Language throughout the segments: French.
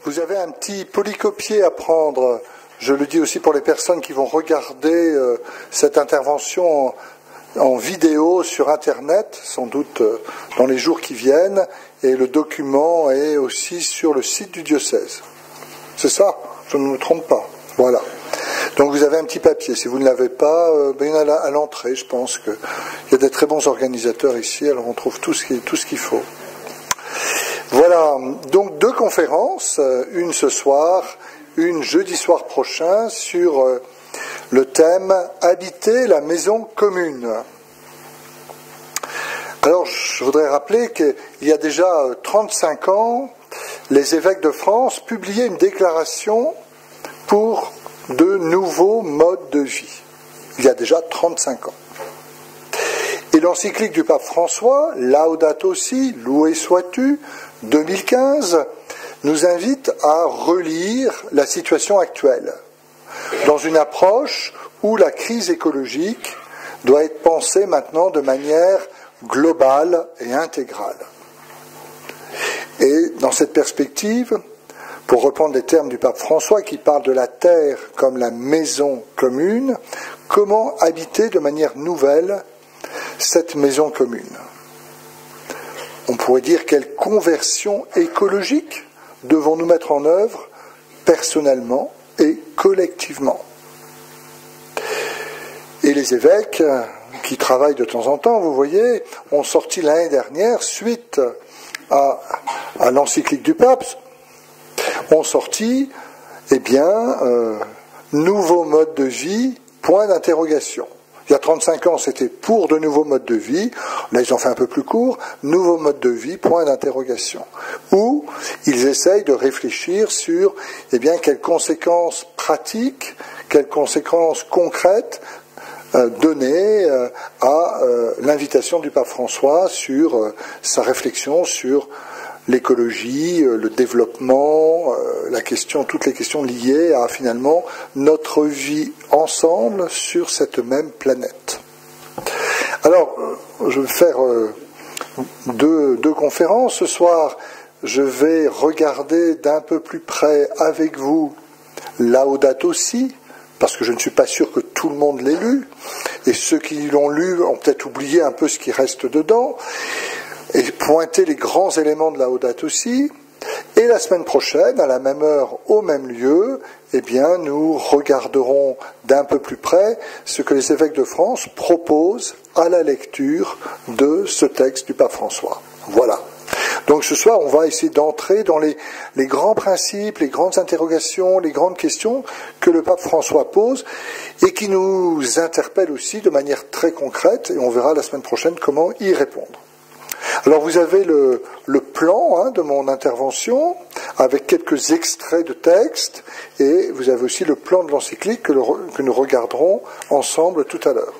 vous avez un petit polycopier à prendre. Je le dis aussi pour les personnes qui vont regarder cette intervention en vidéo sur Internet, sans doute dans les jours qui viennent, et le document est aussi sur le site du diocèse. C'est ça? Je ne me trompe pas. Voilà. Donc vous avez un petit papier. Si vous ne l'avez pas, il y en a à l'entrée. Je pense qu'il y a des très bons organisateurs ici, alors on trouve tout ce qu'il faut. Voilà, donc 2 conférences, une ce soir, une jeudi soir prochain, sur le thème « Habiter la maison commune ». Alors, je voudrais rappeler qu'il y a déjà 35 ans, les évêques de France publiaient une déclaration pour de nouveaux modes de vie. Il y a déjà 35 ans. Et l'encyclique du pape François, Laudato Si, loué sois-tu, 2015, nous invite à relire la situation actuelle, dans une approche où la crise écologique doit être pensée maintenant de manière globale et intégrale. Et dans cette perspective, pour reprendre les termes du pape François qui parle de la terre comme la maison commune, comment habiter de manière nouvelle cette maison commune? On pourrait dire quelle conversion écologique devons-nous mettre en œuvre personnellement et collectivement? Et les évêques qui travaillent de temps en temps, vous voyez, ont sorti l'année dernière, suite à l'encyclique du pape, ont sorti, nouveaux modes de vie, point d'interrogation. Il y a 35 ans, c'était pour de nouveaux modes de vie. Là, ils ont fait un peu plus court. Nouveaux modes de vie, point d'interrogation. Où ils essayent de réfléchir sur, quelles conséquences pratiques, quelles conséquences concrètes donner à l'invitation du pape François sur sa réflexion sur l'écologie, le développement, toutes les questions liées à finalement notre vie ensemble sur cette même planète. Alors, je vais faire deux conférences. Ce soir, je vais regarder d'un peu plus près avec vous Laudato Si, parce que je ne suis pas sûr que tout le monde l'ait lu, et ceux qui l'ont lu ont peut-être oublié un peu ce qui reste dedans, et pointer les grands éléments de Laudato Si. Et la semaine prochaine, à la même heure, au même lieu, nous regarderons d'un peu plus près ce que les évêques de France proposent à la lecture de ce texte du pape François. Voilà. Donc ce soir, on va essayer d'entrer dans les grands principes, les grandes interrogations, les grandes questions que le pape François pose et qui nous interpellent aussi de manière très concrète, et on verra la semaine prochaine comment y répondre. Alors vous avez le plan de mon intervention avec quelques extraits de texte, et vous avez aussi le plan de l'encyclique que nous regarderons ensemble tout à l'heure.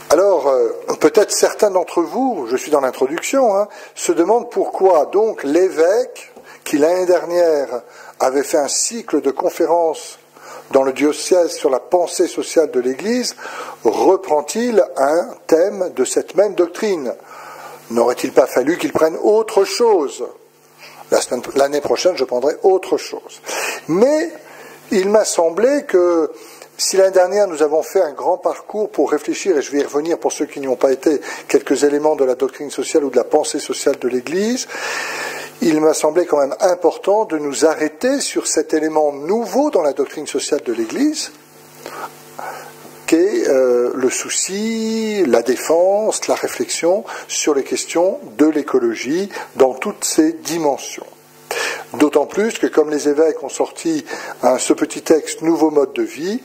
Alors, peut-être certains d'entre vous, je suis dans l'introduction, se demandent pourquoi donc l'évêque, qui l'année dernière avait fait un cycle de conférences dans le diocèse sur la pensée sociale de l'Église, reprend-il un thème de cette même doctrine? N'aurait-il pas fallu qu'il prenne autre chose? L'année prochaine, je prendrai autre chose. Mais il m'a semblé que si l'année dernière nous avons fait un grand parcours pour réfléchir, et je vais y revenir pour ceux qui n'y ont pas été, quelques éléments de la doctrine sociale ou de la pensée sociale de l'Église, il m'a semblé quand même important de nous arrêter sur cet élément nouveau dans la doctrine sociale de l'Église, qu'est le souci, la défense, la réflexion sur les questions de l'écologie dans toutes ses dimensions. D'autant plus que comme les évêques ont sorti ce petit texte « Nouveau mode de vie »,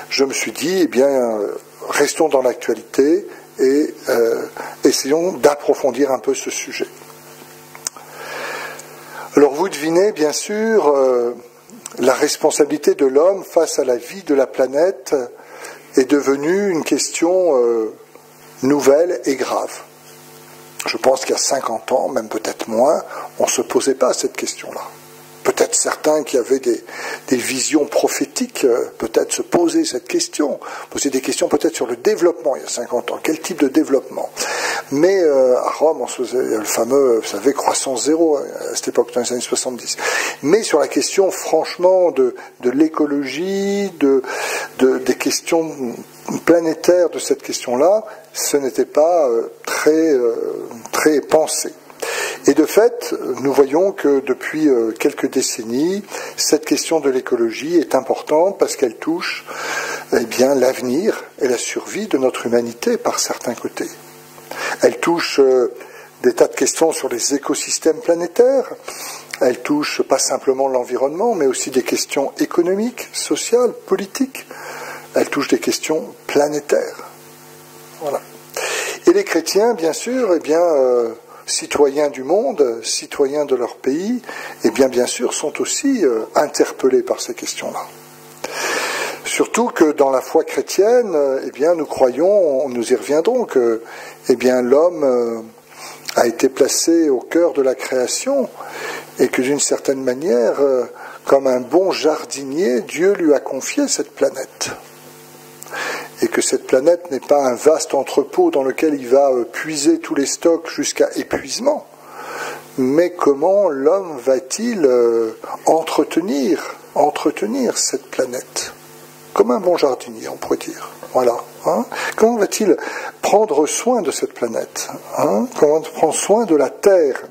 je me suis dit, restons dans l'actualité et essayons d'approfondir un peu ce sujet. Alors vous devinez bien sûr la responsabilité de l'homme face à la vie de la planète est devenue une question nouvelle et grave. Je pense qu'il y a 50 ans, même peut-être moins, on ne se posait pas cette question-là. peut-être certains qui avaient des visions prophétiques, peut-être se poser cette question, poser des questions peut-être sur le développement il y a 50 ans, quel type de développement. Mais à Rome, on se faisait le fameux, vous savez, croissance zéro à cette époque, dans les années 70. Mais sur la question, franchement, de l'écologie, des questions planétaires de cette question-là, ce n'était pas très pensé. Et de fait, nous voyons que depuis quelques décennies, cette question de l'écologie est importante parce qu'elle touche l'avenir et la survie de notre humanité par certains côtés. Elle touche des tas de questions sur les écosystèmes planétaires. Elle touche pas simplement l'environnement, mais aussi des questions économiques, sociales, politiques. Elle touche des questions planétaires. Voilà. Et les chrétiens, bien sûr, citoyens du monde, citoyens de leur pays, bien sûr, sont aussi interpellés par ces questions-là. Surtout que dans la foi chrétienne, nous croyons, nous y reviendrons, que l'homme a été placé au cœur de la création et que d'une certaine manière, comme un bon jardinier, Dieu lui a confié cette planète. Et que cette planète n'est pas un vaste entrepôt dans lequel il va puiser tous les stocks jusqu'à épuisement, mais comment l'homme va-t-il entretenir cette planète, comme un bon jardinier, on pourrait dire. Voilà. Comment va-t-il prendre soin de cette planète, comment prendre soin de la Terre,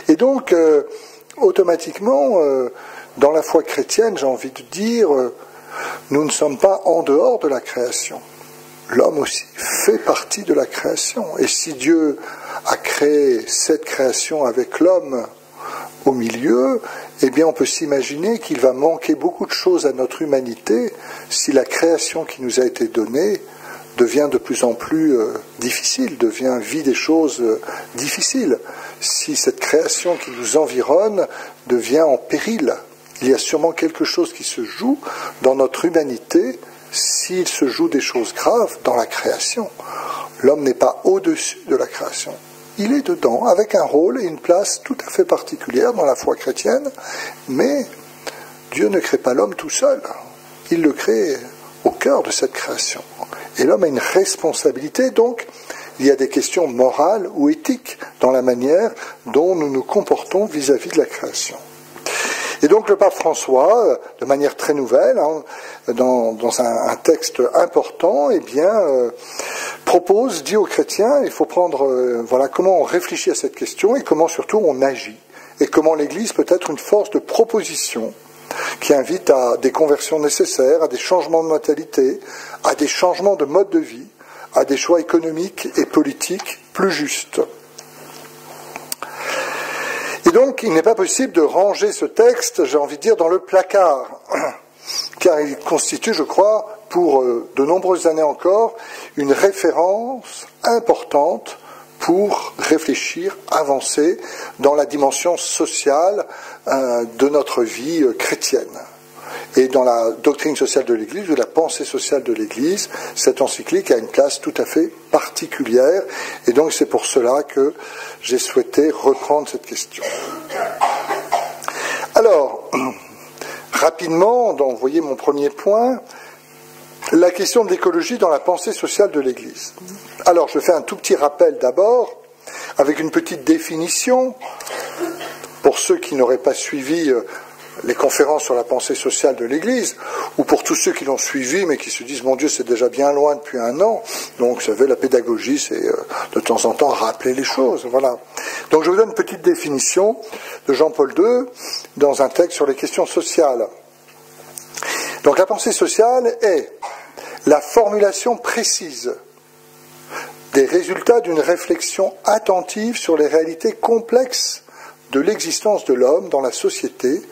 Et donc, automatiquement, dans la foi chrétienne, j'ai envie de dire, nous ne sommes pas en dehors de la création. L'homme aussi fait partie de la création. Et si Dieu a créé cette création avec l'homme au milieu, on peut s'imaginer qu'il va manquer beaucoup de choses à notre humanité si la création qui nous a été donnée devient de plus en plus difficile, vit des choses difficiles. Si cette création qui nous environne devient en péril, il y a sûrement quelque chose qui se joue dans notre humanité s'il se joue des choses graves dans la création. L'homme n'est pas au-dessus de la création. Il est dedans, avec un rôle et une place tout à fait particulière dans la foi chrétienne, mais Dieu ne crée pas l'homme tout seul. Il le crée au cœur de cette création. Et l'homme a une responsabilité, donc il y a des questions morales ou éthiques dans la manière dont nous nous comportons vis-à-vis de la création. Et donc le pape François, de manière très nouvelle, dans un texte important, dit aux chrétiens, il faut prendre, comment on réfléchit à cette question et comment surtout on agit. Et comment l'Église peut être une force de proposition qui invite à des conversions nécessaires, à des changements de mentalité, à des changements de mode de vie, à des choix économiques et politiques plus justes. Et donc, il n'est pas possible de ranger ce texte, j'ai envie de dire, dans le placard, car il constitue, je crois, pour de nombreuses années encore, une référence importante pour réfléchir, avancer dans la dimension sociale de notre vie chrétienne. Et dans la doctrine sociale de l'Église, ou la pensée sociale de l'Église, cette encyclique a une place tout à fait particulière. Et donc c'est pour cela que j'ai souhaité reprendre cette question. Alors, rapidement, vous voyez mon premier point, la question de l'écologie dans la pensée sociale de l'Église. Alors, je fais un tout petit rappel d'abord, avec une petite définition, pour ceux qui n'auraient pas suivi les conférences sur la pensée sociale de l'Église, ou pour tous ceux qui l'ont suivi, mais qui se disent, mon Dieu, c'est déjà bien loin depuis un an. Donc, vous savez, la pédagogie, c'est de temps en temps rappeler les choses. Voilà. Donc, je vous donne une petite définition de Jean-Paul II dans un texte sur les questions sociales. Donc, la pensée sociale est la formulation précise des résultats d'une réflexion attentive sur les réalités complexes de l'existence de l'homme dans la société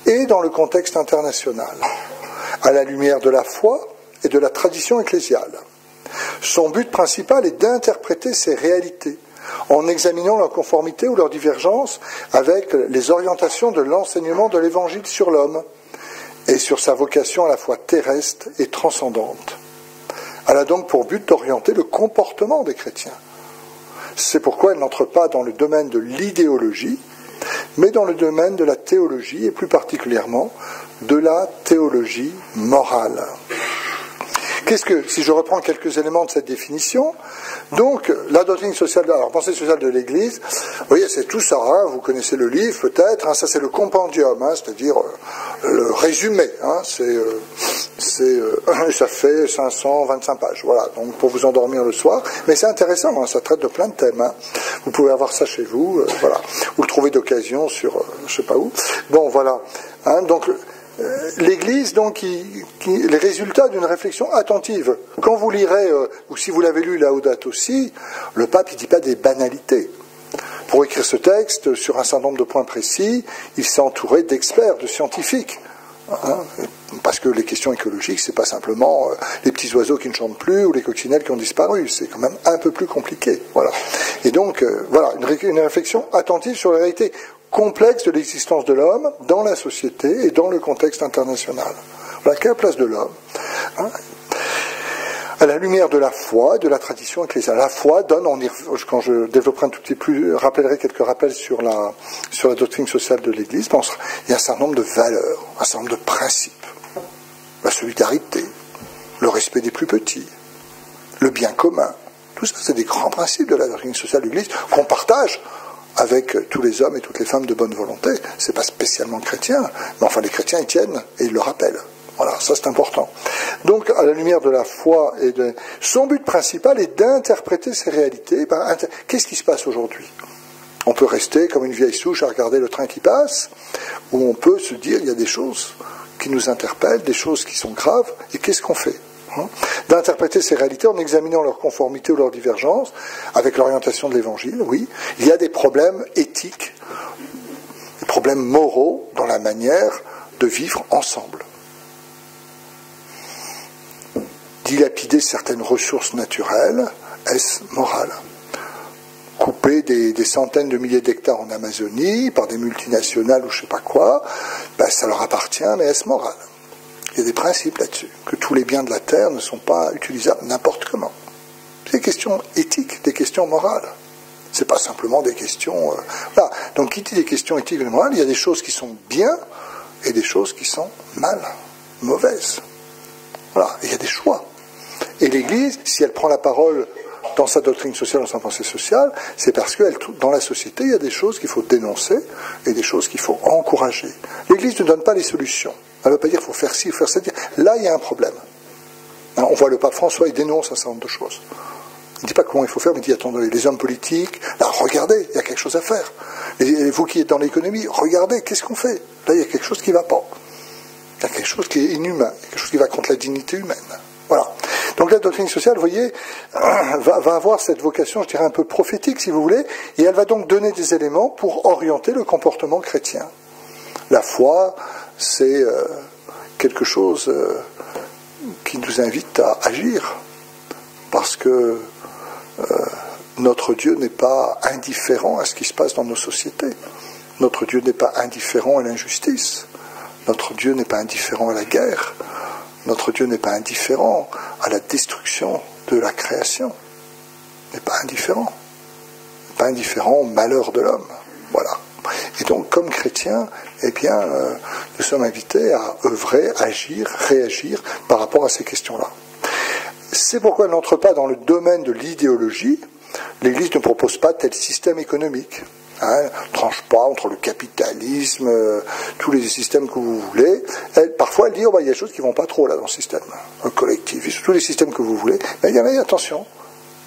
et dans le contexte international, à la lumière de la foi et de la tradition ecclésiale. Son but principal est d'interpréter ces réalités en examinant leur conformité ou leur divergence avec les orientations de l'enseignement de l'Évangile sur l'homme et sur sa vocation à la fois terrestre et transcendante. Elle a donc pour but d'orienter le comportement des chrétiens. C'est pourquoi elle n'entre pas dans le domaine de l'idéologie, mais dans le domaine de la théologie, et plus particulièrement de la théologie morale. Si je reprends quelques éléments de cette définition, donc la doctrine sociale, alors pensée sociale de l'Église, vous voyez, c'est tout ça, hein, vous connaissez le livre peut-être, hein, ça c'est le compendium, hein, c'est-à-dire le résumé, hein, ça fait 525 pages, voilà, donc pour vous endormir le soir, mais c'est intéressant, hein, ça traite de plein de thèmes, hein. Vous pouvez avoir ça chez vous, voilà, ou le trouver d'occasion sur je sais pas où, bon voilà, hein, donc l'Église, donc, les résultats d'une réflexion attentive. Quand vous lirez, ou si vous l'avez lu Laudato Si, le pape, il dit pas des banalités. Pour écrire ce texte, sur un certain nombre de points précis, il s'est entouré d'experts, de scientifiques. Hein, parce que les questions écologiques, c'est pas simplement les petits oiseaux qui ne chantent plus ou les coccinelles qui ont disparu, c'est quand même un peu plus compliqué. Voilà. Et donc, voilà, une réflexion attentive sur la réalité complexe de l'existence de l'homme dans la société et dans le contexte international. Voilà, quelle place de l'homme, hein, à la lumière de la foi, de la tradition ecclésiale. La foi donne, quand je développerai un tout petit peu plus, rappellerai quelques rappels sur la doctrine sociale de l'Église, il y a un certain nombre de valeurs, un certain nombre de principes. La solidarité, le respect des plus petits, le bien commun. Tout ça, c'est des grands principes de la doctrine sociale de l'Église qu'on partage avec tous les hommes et toutes les femmes de bonne volonté. C'est pas spécialement chrétien, mais enfin les chrétiens y tiennent et ils le rappellent. Voilà, ça c'est important. Donc, à la lumière de la foi son but principal est d'interpréter ces réalités. Qu'est-ce qui se passe aujourd'hui ? On peut rester comme une vieille souche à regarder le train qui passe, ou on peut se dire il y a des choses qui nous interpellent, des choses qui sont graves, et qu'est-ce qu'on fait ? D'interpréter ces réalités en examinant leur conformité ou leur divergence avec l'orientation de l'Évangile, oui. Il y a des problèmes éthiques, des problèmes moraux dans la manière de vivre ensemble. Dilapider certaines ressources naturelles, est-ce moral ? Couper des centaines de milliers d'hectares en Amazonie par des multinationales ou je ne sais pas quoi, ça leur appartient, mais est-ce moral ? Il y a des principes là-dessus, que tous les biens de la terre ne sont pas utilisables n'importe comment. C'est des questions éthiques, des questions morales. C'est pas simplement des questions... Voilà. Donc, qui dit des questions éthiques et morales, il y a des choses qui sont bien et des choses qui sont mal, mauvaises. Voilà. Et il y a des choix. Et l'Église, si elle prend la parole dans sa doctrine sociale, dans sa pensée sociale, c'est parce que dans la société, il y a des choses qu'il faut dénoncer et des choses qu'il faut encourager. L'Église ne donne pas les solutions. Elle ne veut pas dire qu'il faut faire ci ou faire ça. Là, il y a un problème. On voit le pape François, il dénonce un certain nombre de choses. Il ne dit pas comment il faut faire, mais il dit, attendez, les hommes politiques, là, regardez, il y a quelque chose à faire. Et vous qui êtes dans l'économie, regardez, qu'est-ce qu'on fait ? Là, il y a quelque chose qui ne va pas. Il y a quelque chose qui est inhumain, quelque chose qui va contre la dignité humaine. Voilà. Donc la doctrine sociale, vous voyez, va avoir cette vocation, je dirais, un peu prophétique, si vous voulez, et elle va donc donner des éléments pour orienter le comportement chrétien. La foi, c'est quelque chose qui nous invite à agir, parce que notre Dieu n'est pas indifférent à ce qui se passe dans nos sociétés. Notre Dieu n'est pas indifférent à l'injustice. Notre Dieu n'est pas indifférent à la guerre. Notre Dieu n'est pas indifférent à la destruction de la création. Il n'est pas indifférent. Il n'est pas indifférent au malheur de l'homme. Voilà. Et donc, comme chrétiens, eh bien, nous sommes invités à œuvrer, agir, réagir par rapport à ces questions-là. C'est pourquoi elle n'entre pas dans le domaine de l'idéologie. L'Église ne propose pas tel système économique. Ne tranche pas entre le capitalisme, tous les systèmes que vous voulez. Parfois, elle dit, il y a des choses qui ne vont pas trop là dans le système. Le collectivisme, tous les systèmes que vous voulez. Mais il y a attention.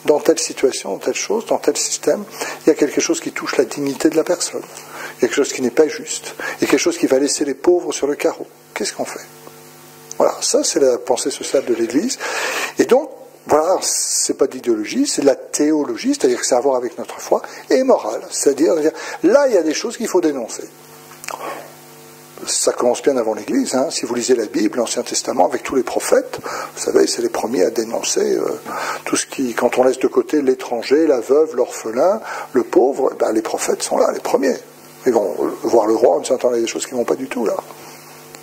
Dans telle situation, dans telle chose, dans tel système, il y a quelque chose qui touche la dignité de la personne. Il y a quelque chose qui n'est pas juste. Il y a quelque chose qui va laisser les pauvres sur le carreau. Qu'est-ce qu'on fait ? Voilà, ça c'est la pensée sociale de l'Église. Et donc, voilà, c'est pas d'idéologie, c'est de la théologie, c'est-à-dire que c'est à voir avec notre foi, et morale, c'est-à-dire, là il y a des choses qu'il faut dénoncer. Ça commence bien avant l'Église, hein. Si vous lisez la Bible, l'Ancien Testament, avec tous les prophètes, vous savez, c'est les premiers à dénoncer tout ce qui, quand on laisse de côté l'étranger, la veuve, l'orphelin, le pauvre, les prophètes sont là, les premiers. Ils vont voir le roi en disant, attends, il y a des choses qui ne vont pas du tout là.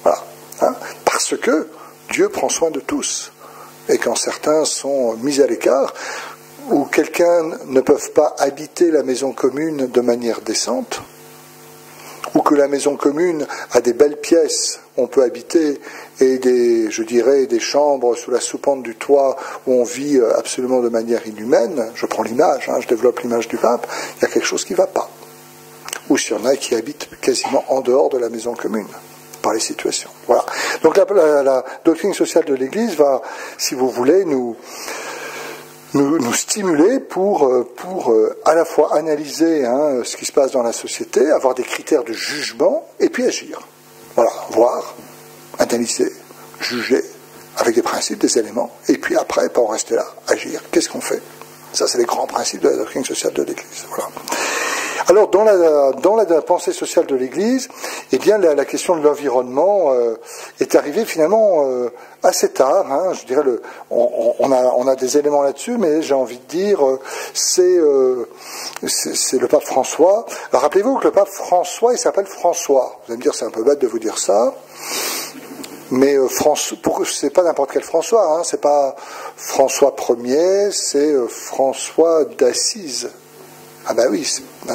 Voilà. Hein. Parce que Dieu prend soin de tous. Et quand certains sont mis à l'écart, ou quelqu'un ne peut pas habiter la maison commune de manière décente, ou que la maison commune a des belles pièces où on peut habiter et des chambres sous la soupente du toit où on vit absolument de manière inhumaine, je prends l'image, je développe l'image du pape, il y a quelque chose qui ne va pas. Ou s'il y en a qui habitent quasiment en dehors de la maison commune, par les situations. Voilà. Donc la doctrine sociale de l'Église va, si vous voulez, nous stimuler pour à la fois analyser ce qui se passe dans la société, avoir des critères de jugement, et puis agir. Voilà, voir, analyser, juger, avec des principes, des éléments, et puis après, pas en rester là, agir. Qu'est-ce qu'on fait? Ça, c'est les grands principes de la doctrine sociale de l'Église. Voilà. Alors, dans la pensée sociale de l'Église, eh bien, la question de l'environnement est arrivée finalement assez tard. Je dirais, on a des éléments là-dessus, mais j'ai envie de dire, c'est le pape François. Alors, rappelez-vous que le pape François, il s'appelle François. Vous allez me dire, c'est un peu bête de vous dire ça. Mais c'est pas n'importe quel François, c'est pas François Ier, c'est François d'Assise. Ah ben oui,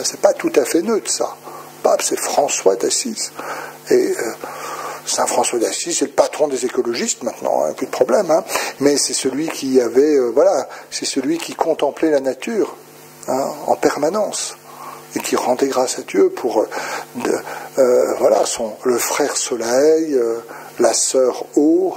c'est pas tout à fait neutre ça. Le pape, c'est François d'Assise. Et Saint François d'Assise, c'est le patron des écologistes maintenant, plus de problème. Mais c'est celui qui c'est celui qui contemplait la nature en permanence et qui rendait grâce à Dieu pour le frère soleil, la sœur eau,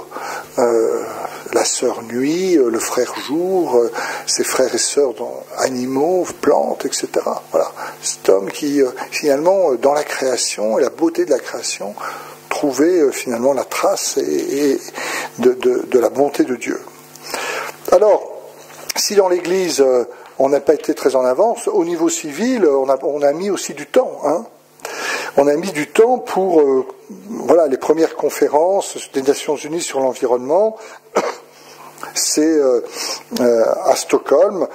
la sœur nuit, le frère jour, ses frères et sœurs animaux, plantes, etc. Voilà. Cet homme qui, finalement, dans la création et la beauté de la création, trouvait finalement la trace de la bonté de Dieu. Alors, si dans l'Église, on n'a pas été très en avance, au niveau civil, on a mis aussi du temps. On a mis du temps pour les premières conférences des Nations Unies sur l'environnement. C'est à Stockholm,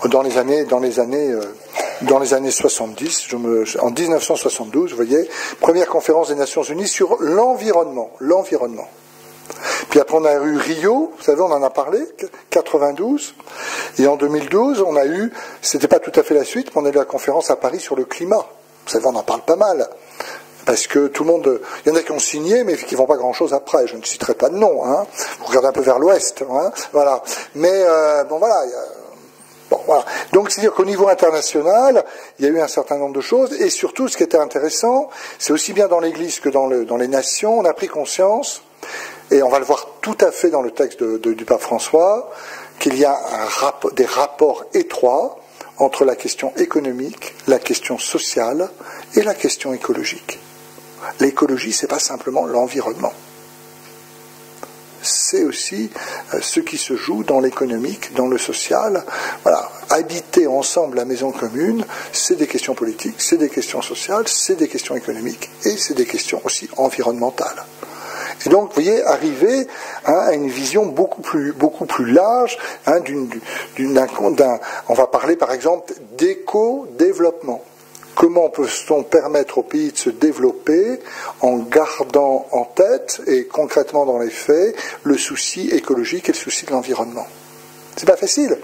dans les années 70, en 1972, vous voyez, première conférence des Nations Unies sur l'environnement. Puis après on a eu Rio, vous savez, on en a parlé, 92, et en 2012 on a eu, c'était pas tout à fait la suite, mais on a eu la conférence à Paris sur le climat. Vous savez, on en parle pas mal, parce que tout le monde, il y en a qui ont signé, mais qui ne font pas grand-chose après, je ne citerai pas de nom, vous regardez un peu vers l'ouest, voilà. Mais voilà. Donc, c'est-à-dire qu'au niveau international, il y a eu un certain nombre de choses, et surtout, ce qui était intéressant, c'est aussi bien dans l'Église que dans les nations, on a pris conscience, et on va le voir tout à fait dans le texte du pape François, qu'il y a des rapports étroits entre la question économique, la question sociale et la question écologique. L'écologie, c'est pas simplement l'environnement. C'est aussi ce qui se joue dans l'économique, dans le social. Voilà. Habiter ensemble la maison commune, c'est des questions politiques, c'est des questions sociales, c'est des questions économiques et c'est des questions aussi environnementales. Et donc, vous voyez, arriver à une vision beaucoup plus large, on va parler par exemple d'éco-développement. Comment peut-on permettre au pays de se développer en gardant en tête, et concrètement dans les faits, le souci écologique et le souci de l'environnement? C'est pas facile.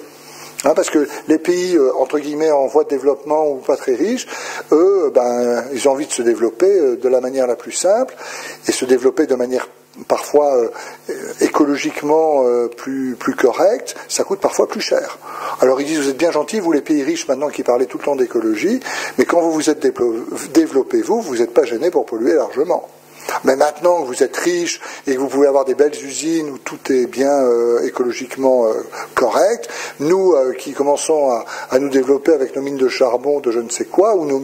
Parce que les pays, entre guillemets, en voie de développement ou pas très riches, eux, ils ont envie de se développer de la manière la plus simple, et se développer de manière parfois écologiquement plus correcte, ça coûte parfois plus cher. Alors ils disent, vous êtes bien gentils, vous les pays riches maintenant qui parlez tout le temps d'écologie, mais quand vous vous êtes développés, vous n'êtes pas gênés pour polluer largement. Mais maintenant que vous êtes riche et que vous pouvez avoir des belles usines où tout est bien écologiquement correct, nous qui commençons à nous développer avec nos mines de charbon de je ne sais quoi, ou nos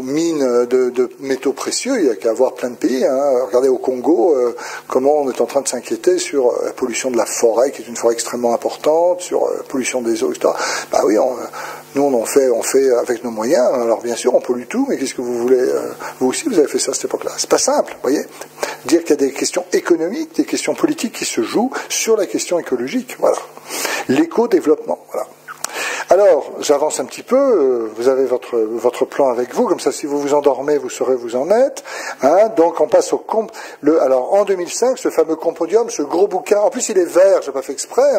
mines de métaux précieux, il n'y a qu'à avoir plein de pays. Regardez au Congo comment on est en train de s'inquiéter sur la pollution de la forêt, qui est une forêt extrêmement importante, sur la pollution des eaux, etc. Oui, nous on fait avec nos moyens. Alors bien sûr, on pollue tout, mais qu'est-ce que vous voulez vous aussi, vous avez fait ça à cette époque-là. C'est pas simple, vous voyez. Dire qu'il y a des questions économiques, des questions politiques qui se jouent sur la question écologique. Voilà. L'éco-développement. Voilà. Alors, j'avance un petit peu, vous avez votre plan avec vous, comme ça si vous vous endormez, vous saurez où vous en êtes. Hein, donc on passe au alors en 2005, ce fameux compendium, ce gros bouquin, en plus il est vert, j'ai pas fait exprès,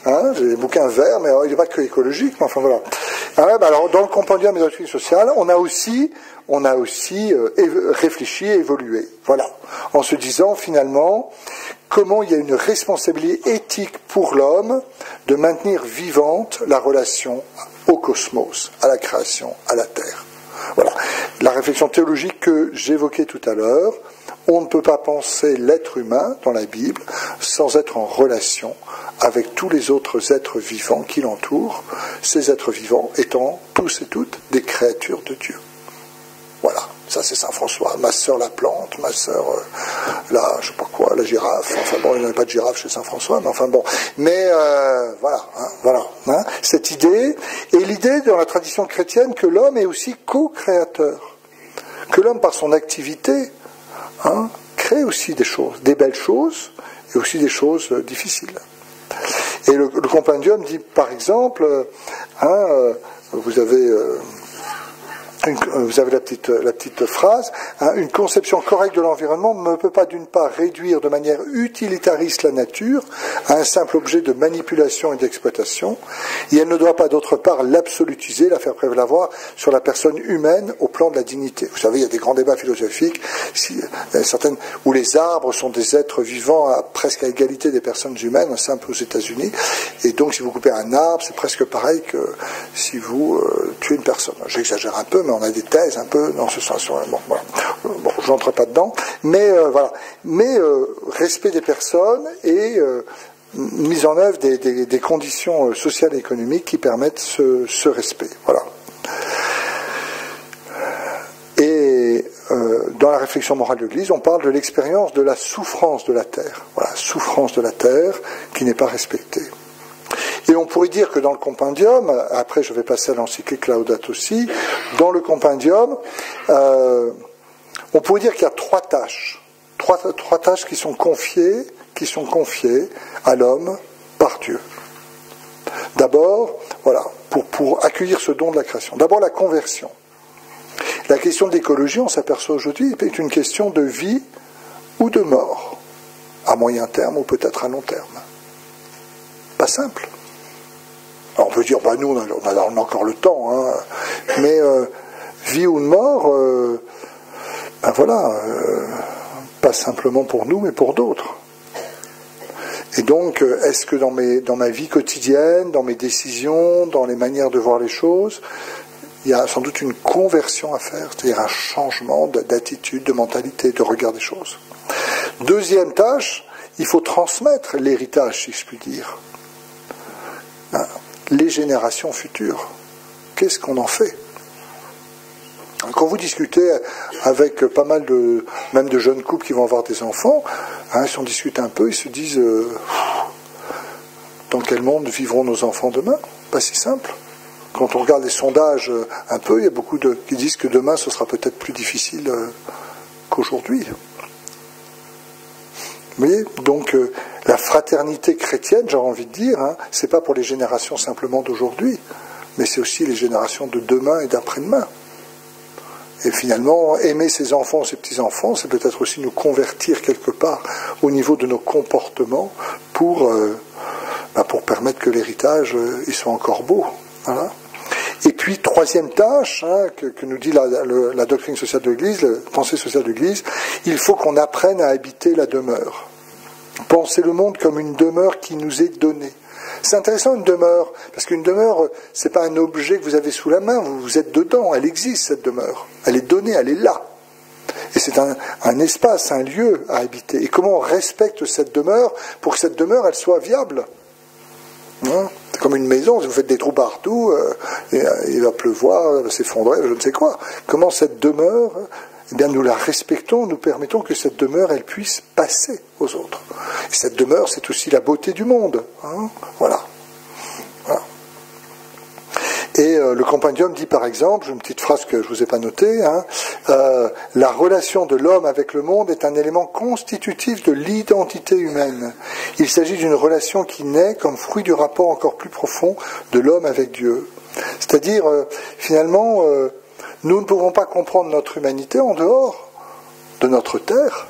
j'ai des bouquins verts, mais alors, il n'est pas que écologique, mais enfin voilà. Alors dans le compendium des doctrines sociales, on a aussi réfléchi et évolué, voilà, en se disant finalement comment il y a une responsabilité éthique pour l'homme de maintenir vivante la relation au cosmos, à la création, à la Terre. Voilà. La réflexion théologique que j'évoquais tout à l'heure, on ne peut pas penser l'être humain dans la Bible sans être en relation avec tous les autres êtres vivants qui l'entourent, ces êtres vivants étant tous et toutes des créatures de Dieu. Voilà, ça c'est Saint François, ma sœur la plante, ma sœur la, je sais pas quoi, la girafe, enfin bon, il n'y en a pas de girafe chez Saint François, mais enfin bon, mais voilà, cette idée, et l'idée dans la tradition chrétienne que l'homme est aussi co-créateur, que l'homme par son activité crée aussi des choses, des belles choses, et aussi des choses difficiles. Et le compendium dit par exemple, vous avez la petite phrase, une conception correcte de l'environnement ne peut pas d'une part réduire de manière utilitariste la nature à un simple objet de manipulation et d'exploitation, et elle ne doit pas d'autre part l'absolutiser, la faire prévaloir sur la personne humaine au plan de la dignité. Vous savez, il y a des grands débats philosophiques où les arbres sont des êtres vivants presque à égalité des personnes humaines, c'est un peu aux États-Unis, et donc si vous coupez un arbre, c'est presque pareil que si vous tuez une personne. J'exagère un peu, mais on a des thèses un peu dans ce sens. Bon, voilà. Bon, je n'entre pas dedans, mais voilà. Mais respect des personnes et mise en œuvre des conditions sociales et économiques qui permettent ce respect. Voilà. Et dans la réflexion morale de l'Église, on parle de l'expérience de la souffrance de la terre. Voilà, souffrance de la terre qui n'est pas respectée. Et on pourrait dire que dans le compendium, après je vais passer à l'encyclique Laudato Si, dans le compendium, on pourrait dire qu'il y a trois tâches qui sont confiées à l'homme par Dieu. D'abord, voilà, pour accueillir ce don de la création. D'abord la conversion. La question de l'écologie, on s'aperçoit aujourd'hui, est une question de vie ou de mort, à moyen terme ou peut-être à long terme. Pas simple. Alors on peut dire, nous on a encore le temps, mais vie ou de mort, pas simplement pour nous, mais pour d'autres. Et donc, est-ce que dans ma vie quotidienne, dans mes décisions, dans les manières de voir les choses, il y a sans doute une conversion à faire, c'est-à-dire un changement d'attitude, de mentalité, de regard des choses. Deuxième tâche, il faut transmettre l'héritage, si je puis dire. Les générations futures. Qu'est-ce qu'on en fait? Quand vous discutez avec pas mal même de jeunes couples qui vont avoir des enfants, si on discute un peu, ils se disent dans quel monde vivront nos enfants demain? Pas si simple. Quand on regarde les sondages un peu, il y a beaucoup qui disent que demain ce sera peut-être plus difficile qu'aujourd'hui. Vous voyez, donc la fraternité chrétienne, j'ai envie de dire, c'est pas pour les générations simplement d'aujourd'hui, mais c'est aussi les générations de demain et d'après-demain. Et finalement, aimer ses enfants, ses petits-enfants, c'est peut-être aussi nous convertir quelque part au niveau de nos comportements pour permettre que l'héritage il soit encore beau. Voilà. Et puis, troisième tâche que nous dit la doctrine sociale de l'Église, la pensée sociale de l'Église, il faut qu'on apprenne à habiter la demeure. Penser le monde comme une demeure qui nous est donnée. C'est intéressant une demeure, parce qu'une demeure, c'est pas un objet que vous avez sous la main, vous êtes dedans, elle existe cette demeure. Elle est donnée, elle est là. Et c'est un espace, un lieu à habiter. Et comment on respecte cette demeure pour que cette demeure, elle soit viable? C'est comme une maison, si vous faites des trous partout, il va pleuvoir, il va s'effondrer, je ne sais quoi. Comment cette demeure, nous la respectons, nous permettons que cette demeure, elle puisse passer aux autres. Et cette demeure, c'est aussi la beauté du monde. Voilà. Et le compendium dit par exemple, une petite phrase que je vous ai pas notée, la relation de l'homme avec le monde est un élément constitutif de l'identité humaine. Il s'agit d'une relation qui naît comme fruit du rapport encore plus profond de l'homme avec Dieu. C'est-à-dire, finalement, nous ne pouvons pas comprendre notre humanité en dehors de notre Terre,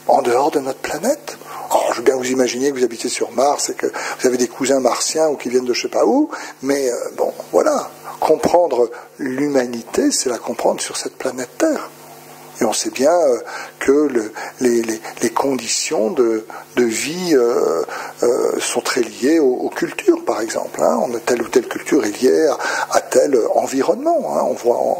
en dehors de notre planète. Alors, je veux bien vous imaginer que vous habitez sur Mars et que vous avez des cousins martiens ou qui viennent de je sais pas où, mais bon, voilà. Comprendre l'humanité, c'est la comprendre sur cette planète Terre. Et on sait bien que les conditions de vie sont très liées aux cultures, par exemple. Telle ou telle culture est liée à tel environnement.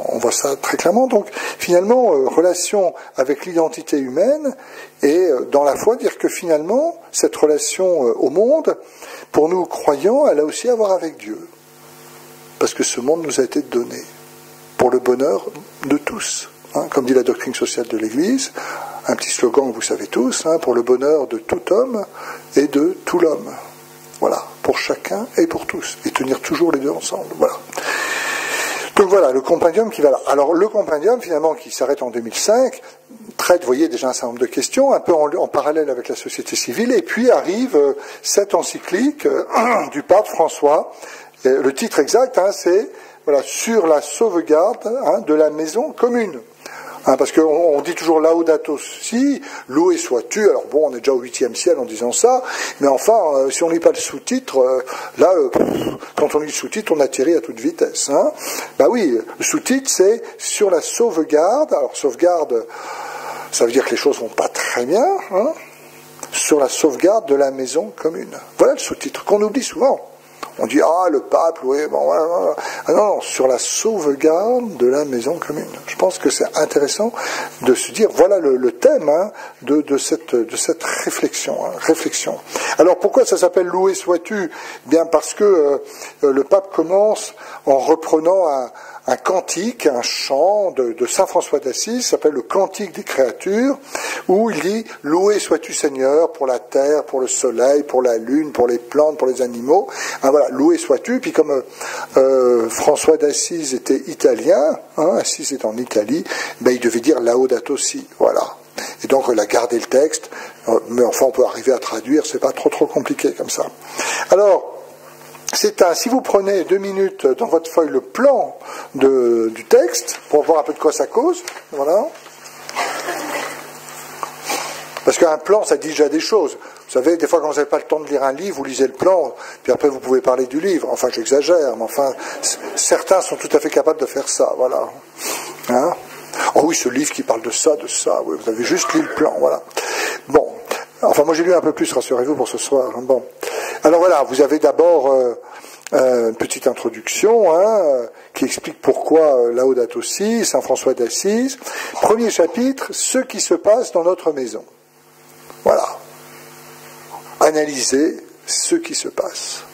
On voit ça très clairement. Donc, finalement, relation avec l'identité humaine et dans la foi, dire que finalement, cette relation au monde, pour nous croyants, elle a aussi à voir avec Dieu. Parce que ce monde nous a été donné pour le bonheur de tous. Comme dit la doctrine sociale de l'Église, un petit slogan que vous savez tous, pour le bonheur de tout homme et de tout l'homme. Voilà, pour chacun et pour tous, et tenir toujours les deux ensemble. Voilà. Donc voilà, le compendium qui va là. Alors le compendium, finalement, qui s'arrête en 2005, traite, vous voyez, déjà un certain nombre de questions, un peu en parallèle avec la société civile, et puis arrive cette encyclique du pape François. Et le titre exact, c'est voilà, sur la sauvegarde de la maison commune. Parce qu'on dit toujours Laudato Si, loué sois-tu. Alors bon, on est déjà au 8e ciel en disant ça, mais enfin, si on lit pas le sous-titre, quand on lit le sous-titre, on atterrit à toute vitesse. Bah oui, le sous-titre c'est sur la sauvegarde. Alors sauvegarde, ça veut dire que les choses vont pas très bien. Sur la sauvegarde de la maison commune. Voilà le sous-titre qu'on oublie souvent. On dit, le pape, oui, bon, voilà. Non, sur la sauvegarde de la maison commune. Je pense que c'est intéressant de se dire, voilà le thème de cette réflexion. Alors, pourquoi ça s'appelle Loué sois-tu ? Bien, parce que le pape commence en reprenant un cantique, un chant de saint François d'Assise, s'appelle le Cantique des créatures, où il dit « Loué sois-tu Seigneur pour la terre, pour le soleil, pour la lune, pour les plantes, pour les animaux. » Voilà, loué sois-tu. Puis comme François d'Assise était italien, Assise est en Italie, il devait dire « Laudato Si ». Voilà. Et donc il a gardé le texte, mais enfin on peut arriver à traduire, c'est pas trop compliqué comme ça. Alors, si vous prenez 2 minutes dans votre feuille le plan du texte, pour voir un peu de quoi ça cause, voilà. Parce qu'un plan, ça dit déjà des choses. Vous savez, des fois quand vous n'avez pas le temps de lire un livre, vous lisez le plan, puis après vous pouvez parler du livre. Enfin, j'exagère, mais enfin, certains sont tout à fait capables de faire ça, voilà. Oh oui, ce livre qui parle de ça, oui, vous avez juste lu le plan, voilà. Bon, enfin moi j'ai lu un peu plus, rassurez-vous, pour ce soir. Bon. Alors voilà, vous avez d'abord une petite introduction qui explique pourquoi Laudato Si, saint François d'Assise. Premier chapitre, ce qui se passe dans notre maison. Voilà. Analyser ce qui se passe.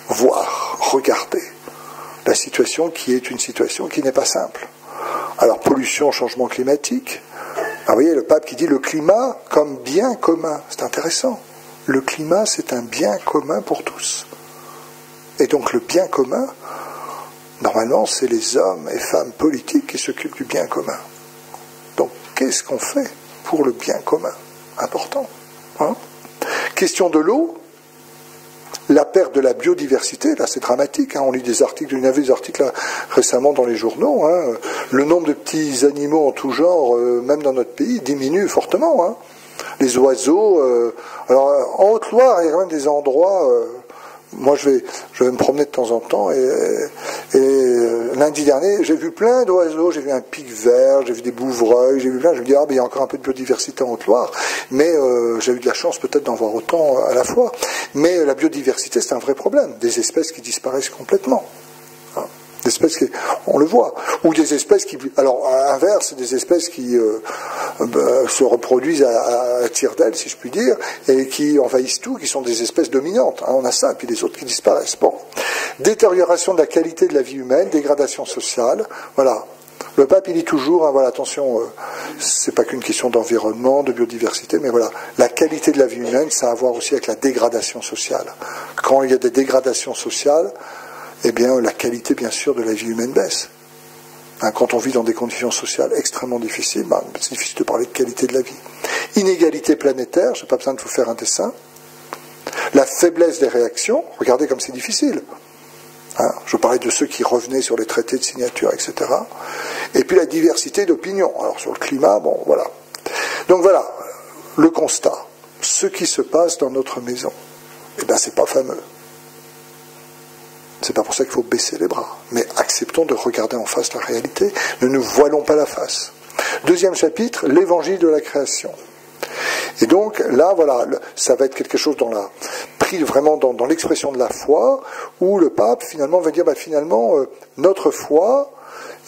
Voir, regarder la situation qui est une situation qui n'est pas simple. Alors pollution, changement climatique. Alors, vous voyez, le pape qui dit le climat comme bien commun. C'est intéressant. Le climat, c'est un bien commun pour tous. Et donc le bien commun, normalement, c'est les hommes et femmes politiques qui s'occupent du bien commun. Donc, qu'est-ce qu'on fait pour le bien commun ? Important. Question de l'eau, la perte de la biodiversité, là c'est dramatique, on lit des articles, il y avait des articles là, récemment dans les journaux, le nombre de petits animaux en tout genre, même dans notre pays, diminue fortement. Les oiseaux, alors en Haute-Loire, il y a quand même des endroits, moi je vais me promener de temps en temps, et lundi dernier, j'ai vu plein d'oiseaux, j'ai vu un pic vert, j'ai vu des bouvreuils, j'ai vu plein, je me dis, il y a encore un peu de biodiversité en Haute-Loire, mais j'ai eu de la chance peut-être d'en voir autant à la fois. Mais la biodiversité, c'est un vrai problème, des espèces qui disparaissent complètement. Des espèces qui, on le voit, ou des espèces qui, alors à l'inverse, c'est des espèces qui se reproduisent à tire d'aile, si je puis dire, et qui envahissent tout, qui sont des espèces dominantes. On a ça, et puis les autres qui disparaissent. Bon, détérioration de la qualité de la vie humaine, dégradation sociale, voilà. Le pape, il dit toujours, voilà, attention, c'est pas qu'une question d'environnement, de biodiversité, mais voilà, la qualité de la vie humaine, ça a à voir aussi avec la dégradation sociale. Quand il y a des dégradations sociales, eh bien, la qualité, bien sûr, de la vie humaine baisse. Quand on vit dans des conditions sociales extrêmement difficiles, c'est difficile de parler de qualité de la vie. Inégalité planétaire, je n'ai pas besoin de vous faire un dessin. La faiblesse des réactions, regardez comme c'est difficile. Je parlais de ceux qui revenaient sur les traités de signature, etc. Et puis la diversité d'opinions. Alors sur le climat, voilà. Donc voilà, le constat. Ce qui se passe dans notre maison, c'est pas fameux. C'est pas pour ça qu'il faut baisser les bras. Mais acceptons de regarder en face la réalité. Ne nous voilons pas la face. Deuxième chapitre, l'évangile de la création. Et donc là, voilà, ça va être quelque chose pris vraiment dans l'expression de la foi, où le pape finalement va dire, notre foi,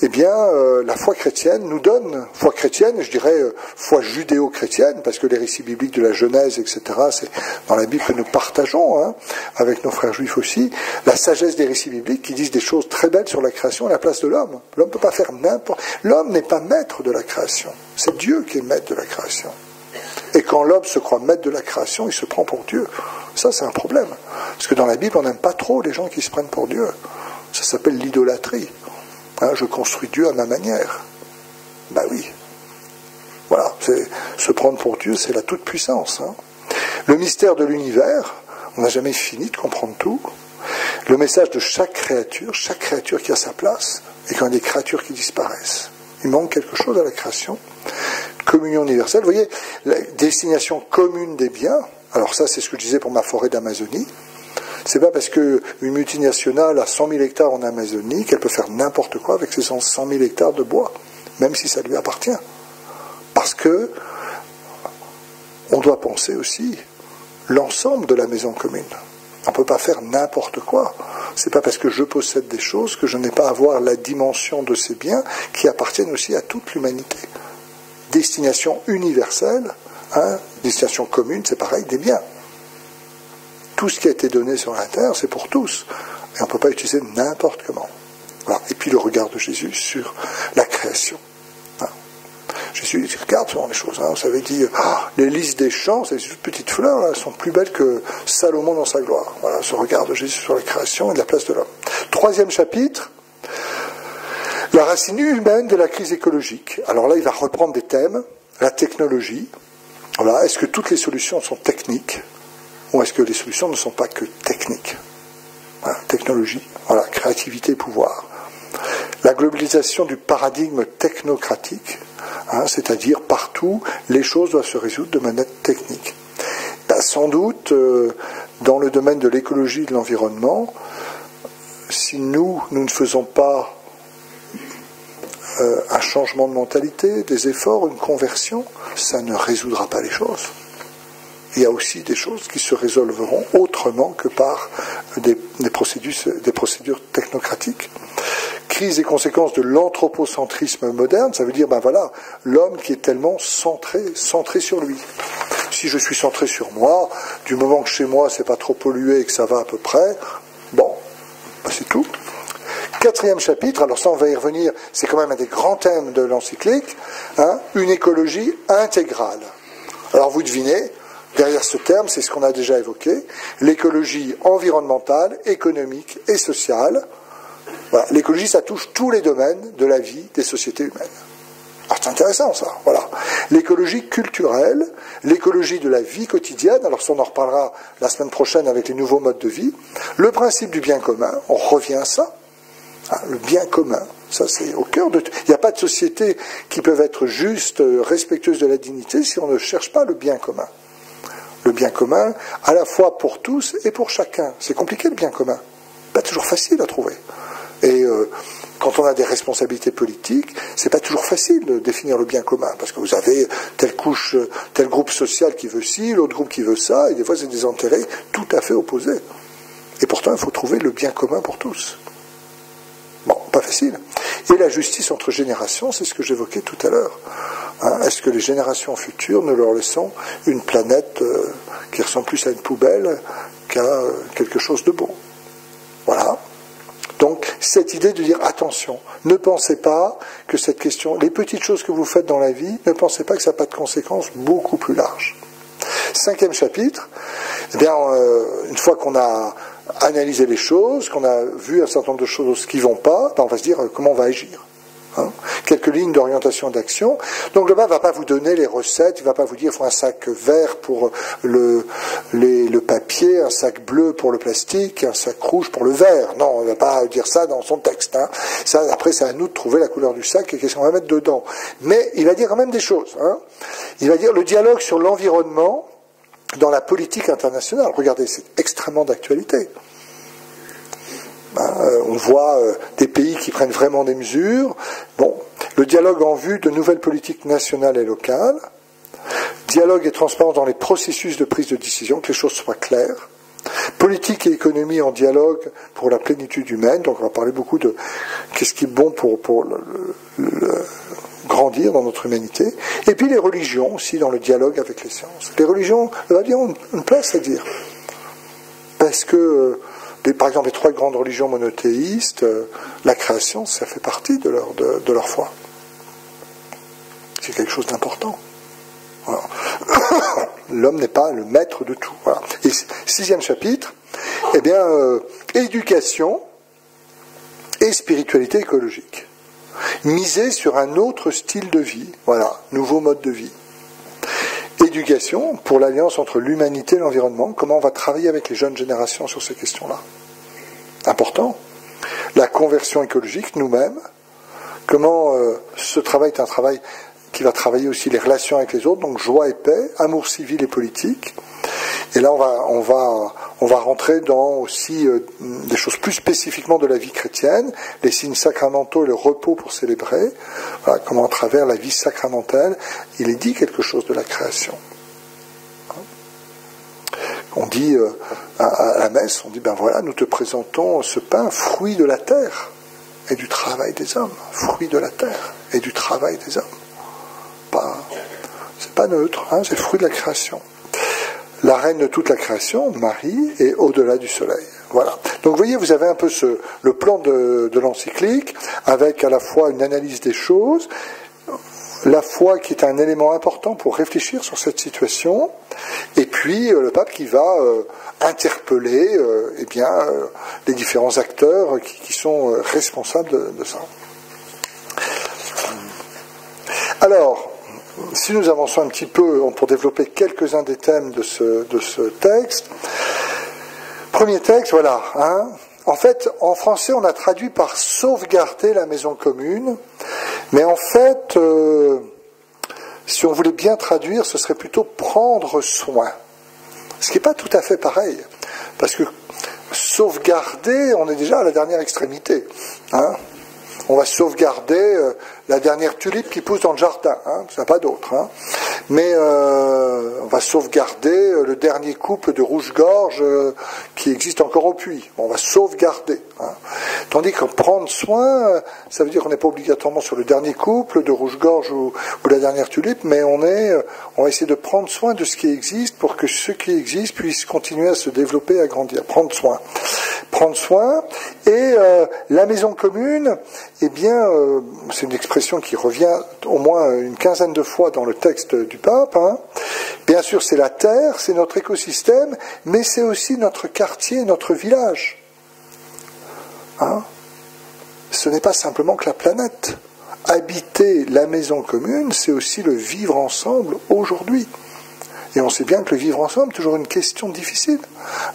la foi chrétienne nous donne, foi chrétienne, je dirais foi judéo-chrétienne, parce que les récits bibliques de la Genèse, etc., c'est dans la Bible que nous partageons, avec nos frères juifs aussi, la sagesse des récits bibliques qui disent des choses très belles sur la création à la place de l'homme. L'homme ne peut pas faire n'importe... L'homme n'est pas maître de la création, c'est Dieu qui est maître de la création. Et quand l'homme se croit maître de la création, il se prend pour Dieu. Ça, c'est un problème. Parce que dans la Bible, on n'aime pas trop les gens qui se prennent pour Dieu. Ça s'appelle l'idolâtrie. Je construis Dieu à ma manière. Oui. Voilà. Se prendre pour Dieu, c'est la toute-puissance. Le mystère de l'univers, on n'a jamais fini de comprendre tout. Le message de chaque créature qui a sa place, et quand il y a des créatures qui disparaissent. Il manque quelque chose à la création. Communion universelle. Vous voyez, la destination commune des biens. Alors ça, c'est ce que je disais pour ma forêt d'Amazonie. C'est pas parce qu'une multinationale a 100 000 hectares en Amazonie qu'elle peut faire n'importe quoi avec ces 100 000 hectares de bois, même si ça lui appartient. Parce que on doit penser aussi l'ensemble de la maison commune. On ne peut pas faire n'importe quoi. C'est pas parce que je possède des choses que je n'ai pas à voir la dimension de ces biens qui appartiennent aussi à toute l'humanité. Destination universelle, destination commune, c'est pareil, des biens. Tout ce qui a été donné sur la terre, c'est pour tous. Et on ne peut pas utiliser n'importe comment. Voilà. Et puis le regard de Jésus sur la création. Jésus il regarde souvent les choses. Vous savez, dit, les lys des champs, ces petites fleurs, là, elles sont plus belles que Salomon dans sa gloire. Voilà, ce regard de Jésus sur la création et de la place de l'homme. Troisième chapitre, la racine humaine de la crise écologique. Alors là, il va reprendre des thèmes, la technologie. Voilà, est-ce que toutes les solutions sont techniques ou est-ce que les solutions ne sont pas que techniques? Voilà, technologie, voilà, créativité et pouvoir. La globalisation du paradigme technocratique, c'est-à-dire partout, les choses doivent se résoudre de manière technique. Sans doute, dans le domaine de l'écologie et de l'environnement, si nous ne faisons pas un changement de mentalité, des efforts, une conversion, ça ne résoudra pas les choses. Il y a aussi des choses qui se résolveront autrement que par des procédures technocratiques. Crise et conséquences de l'anthropocentrisme moderne, ça veut dire, l'homme qui est tellement centré sur lui. Si je suis centré sur moi, du moment que chez moi c'est pas trop pollué et que ça va à peu près, c'est tout. Quatrième chapitre, alors ça on va y revenir, c'est quand même un des grands thèmes de l'encyclique, une écologie intégrale. Alors vous devinez, derrière ce terme, c'est ce qu'on a déjà évoqué, l'écologie environnementale, économique et sociale. Voilà, l'écologie, ça touche tous les domaines de la vie des sociétés humaines. Alors c'est intéressant ça, voilà. L'écologie culturelle, l'écologie de la vie quotidienne, alors ça on en reparlera la semaine prochaine avec les nouveaux modes de vie, le principe du bien commun, on revient à ça, le bien commun, ça c'est au cœur de... Il n'y a pas de société qui peut être juste, respectueuse de la dignité si on ne cherche pas le bien commun. Le bien commun, à la fois pour tous et pour chacun. C'est compliqué le bien commun, pas toujours facile à trouver. Et quand on a des responsabilités politiques, c'est pas toujours facile de définir le bien commun, parce que vous avez telle couche, tel groupe social qui veut ci, l'autre groupe qui veut ça, et des fois c'est des intérêts tout à fait opposés. Et pourtant, il faut trouver le bien commun pour tous. Pas facile. Et la justice entre générations, c'est ce que j'évoquais tout à l'heure. Est-ce que les générations futures, nous leur laissons une planète qui ressemble plus à une poubelle qu'à quelque chose de beau? Voilà. Donc, cette idée de dire, attention, ne pensez pas que cette question, les petites choses que vous faites dans la vie, ne pensez pas que ça n'a pas de conséquences beaucoup plus larges. Cinquième chapitre, une fois qu'on a analysé les choses, qu'on a vu un certain nombre de choses qui ne vont pas, on va se dire comment on va agir. Quelques lignes d'orientation d'action. Donc le pape ne va pas vous donner les recettes, il ne va pas vous dire il faut un sac vert pour le papier, un sac bleu pour le plastique, un sac rouge pour le verre. Non, il ne va pas dire ça dans son texte. Ça, après, c'est à nous de trouver la couleur du sac et qu'est-ce qu'on va mettre dedans. Mais il va dire quand même des choses. Il va dire le dialogue sur l'environnement dans la politique internationale. Regardez, c'est extrêmement d'actualité. On voit des pays qui prennent vraiment des mesures. Bon, le dialogue en vue de nouvelles politiques nationales et locales. Dialogue et transparence dans les processus de prise de décision, que les choses soient claires. Politique et économie en dialogue pour la plénitude humaine. Donc on va parler beaucoup de qu'est-ce qui est bon pour grandir dans notre humanité. Et puis les religions aussi dans le dialogue avec les sciences. Les religions, on va dire, ont une place à dire. Parce que par exemple, les trois grandes religions monothéistes, la création, ça fait partie de leur foi. C'est quelque chose d'important. Voilà. L'homme n'est pas le maître de tout. Voilà. Et 6e chapitre, éducation et spiritualité écologique. Miser sur un autre style de vie. Voilà, nouveau mode de vie. Éducation, pour l'alliance entre l'humanité et l'environnement, comment on va travailler avec les jeunes générations sur ces questions-là. Important. La conversion écologique, nous-mêmes, comment ce travail est un travail qui va travailler aussi les relations avec les autres, donc joie et paix, amour civil et politique. Et là, on va rentrer dans aussi des choses plus spécifiquement de la vie chrétienne, les signes sacramentaux et le repos pour célébrer. Voilà, comment à travers la vie sacramentelle, il est dit quelque chose de la création. On dit à la messe, on dit ben voilà, nous te présentons ce pain, fruit de la terre et du travail des hommes. Fruit de la terre et du travail des hommes. C'est pas neutre, c'est le fruit de la création. La reine de toute la création, Marie, est au-delà du soleil. Voilà. Donc vous voyez, vous avez un peu le plan de l'encyclique, avec à la fois une analyse des choses, la foi qui est un élément important pour réfléchir sur cette situation, et puis le pape qui va interpeller les différents acteurs qui sont responsables de ça. Alors, si nous avançons un petit peu pour développer quelques-uns des thèmes de ce texte, premier texte, voilà. En fait, en français, on a traduit par sauvegarder la maison commune, mais en fait, si on voulait bien traduire, ce serait plutôt prendre soin. Ce qui n'est pas tout à fait pareil, parce que sauvegarder, on est déjà à la dernière extrémité. On va sauvegarder la dernière tulipe qui pousse dans le jardin, il n'y a pas d'autre. Mais on va sauvegarder le dernier couple de rouge-gorge qui existe encore au puits. On va sauvegarder. Tandis que prendre soin, ça veut dire qu'on n'est pas obligatoirement sur le dernier couple de rouge-gorge ou la dernière tulipe, mais on va essayer de prendre soin de ce qui existe pour que ce qui existe puisse continuer à se développer, à grandir. Prendre soin. Prendre soin. Et la maison commune, c'est une expression qui revient au moins une quinzaine de fois dans le texte du pape. Bien sûr, c'est la terre, c'est notre écosystème, mais c'est aussi notre quartier, notre village. Ce n'est pas simplement que la planète. Habiter la maison commune, c'est aussi le vivre ensemble aujourd'hui. Et on sait bien que le vivre ensemble est toujours une question difficile.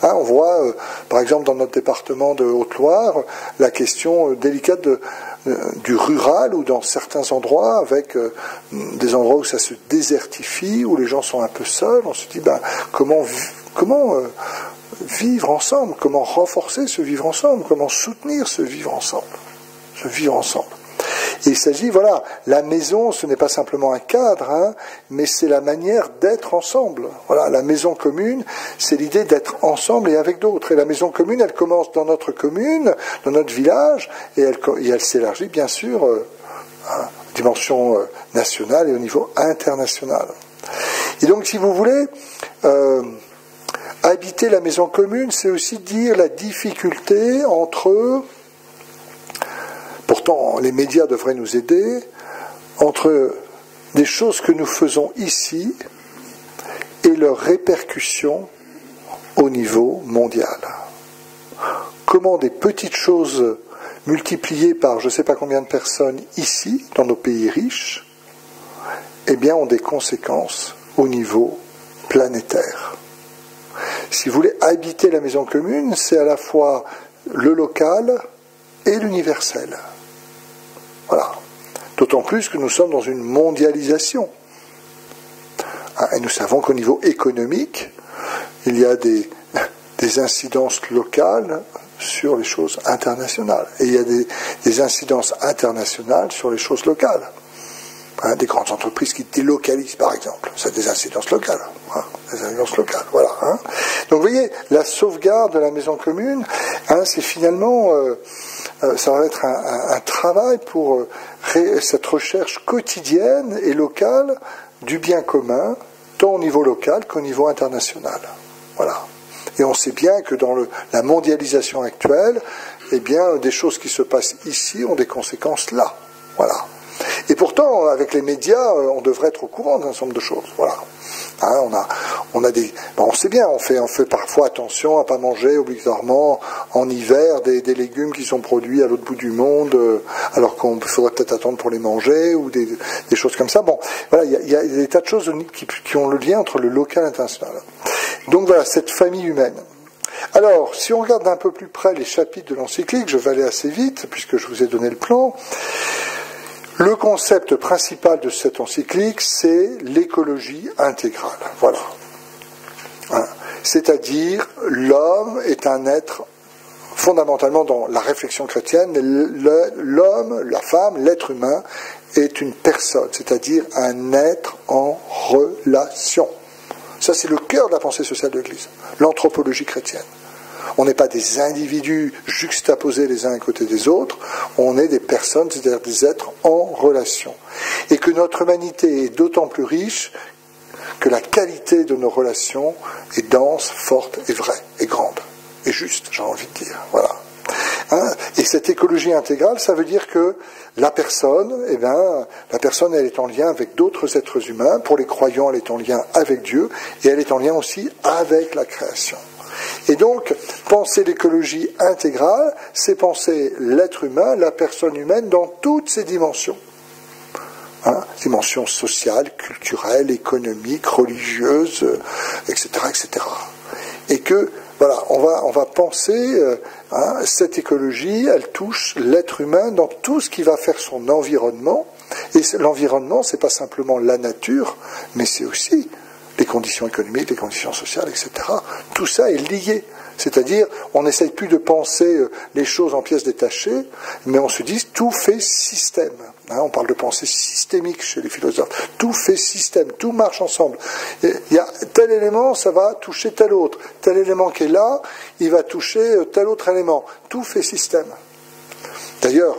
On voit, par exemple, dans notre département de Haute-Loire, la question délicate du rural, ou dans certains endroits, avec des endroits où ça se désertifie, où les gens sont un peu seuls. On se dit, comment vivre ensemble, comment renforcer ce vivre ensemble, comment soutenir ce vivre ensemble. Et il s'agit, la maison, ce n'est pas simplement un cadre, mais c'est la manière d'être ensemble. Voilà, la maison commune, c'est l'idée d'être ensemble et avec d'autres. Et la maison commune, elle commence dans notre commune, dans notre village, et elle s'élargit, bien sûr, à dimension nationale et au niveau international. Et donc, si vous voulez, habiter la maison commune, c'est aussi dire la difficulté entre... Pourtant, les médias devraient nous aider, entre des choses que nous faisons ici et leurs répercussions au niveau mondial. comment des petites choses multipliées par je ne sais pas combien de personnes ici, dans nos pays riches, eh bien, ont des conséquences au niveau planétaire. Si vous voulez habiter la maison commune, c'est à la fois le local et l'universel. Voilà. D'autant plus que nous sommes dans une mondialisation. Et nous savons qu'au niveau économique, il y a des incidences locales sur les choses internationales. Et il y a des incidences internationales sur les choses locales. Des grandes entreprises qui délocalisent, par exemple. Ça a des incidences locales. Des incidences locales, voilà. Donc, vous voyez, la sauvegarde de la maison commune, c'est finalement... ça va être un travail pour cette recherche quotidienne et locale du bien commun, tant au niveau local qu'au niveau international. Voilà. Et on sait bien que dans la mondialisation actuelle, eh bien, des choses qui se passent ici ont des conséquences là. Voilà. Et pourtant, avec les médias, on devrait être au courant d'un certain nombre de choses. Voilà. On sait bien, on fait parfois attention à ne pas manger obligatoirement en hiver des légumes qui sont produits à l'autre bout du monde, alors qu'on faudrait peut-être attendre pour les manger, ou des choses comme ça. Bon, voilà, il y a des tas de choses qui ont le lien entre le local et l'international. Donc voilà, cette famille humaine. Alors, si on regarde d'un peu plus près les chapitres de l'encyclique, je vais aller assez vite, puisque je vous ai donné le plan. Le concept principal de cette encyclique, c'est l'écologie intégrale. Voilà. C'est-à-dire, l'homme est un être, fondamentalement dans la réflexion chrétienne, l'homme, la femme, l'être humain est une personne, c'est-à-dire un être en relation. Ça, c'est le cœur de la pensée sociale de l'Église, l'anthropologie chrétienne. On n'est pas des individus juxtaposés les uns à côté des autres, on est des personnes, c'est-à-dire des êtres en relation. Et que notre humanité est d'autant plus riche que la qualité de nos relations est dense, forte et vraie, et grande, et juste, j'ai envie de dire. Voilà. Et cette écologie intégrale, ça veut dire que la personne, elle est en lien avec d'autres êtres humains. Pour les croyants, elle est en lien avec Dieu, et elle est en lien aussi avec la création. Et donc, penser l'écologie intégrale, c'est penser l'être humain, la personne humaine, dans toutes ses dimensions. Dimensions sociales, culturelles, économiques, religieuses, etc., etc. Et que, voilà, on va penser, cette écologie, elle touche l'être humain dans tout ce qui va faire son environnement. Et l'environnement, c'est pas simplement la nature, mais c'est aussi les conditions économiques, les conditions sociales, etc. Tout ça est lié. C'est-à-dire, on n'essaye plus de penser les choses en pièces détachées, mais on se dit, tout fait système. On parle de pensée systémique chez les philosophes. Tout fait système, tout marche ensemble. Il y a tel élément, ça va toucher tel autre. Tel élément qui est là, il va toucher tel autre élément. Tout fait système. D'ailleurs,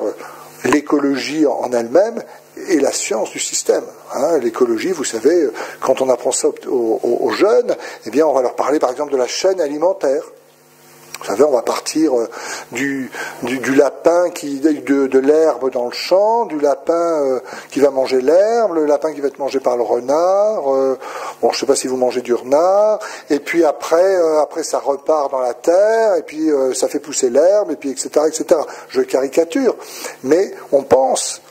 l'écologie en elle-même est la science du système. L'écologie, vous savez, quand on apprend ça aux jeunes, eh bien, on va leur parler par exemple de la chaîne alimentaire. Vous savez, on va partir du lapin de l'herbe dans le champ, du lapin qui va manger l'herbe, le lapin qui va être mangé par le renard. Je ne sais pas si vous mangez du renard. Et puis après ça repart dans la terre, et puis ça fait pousser l'herbe, et puis etc., etc. Je caricature, mais on pense.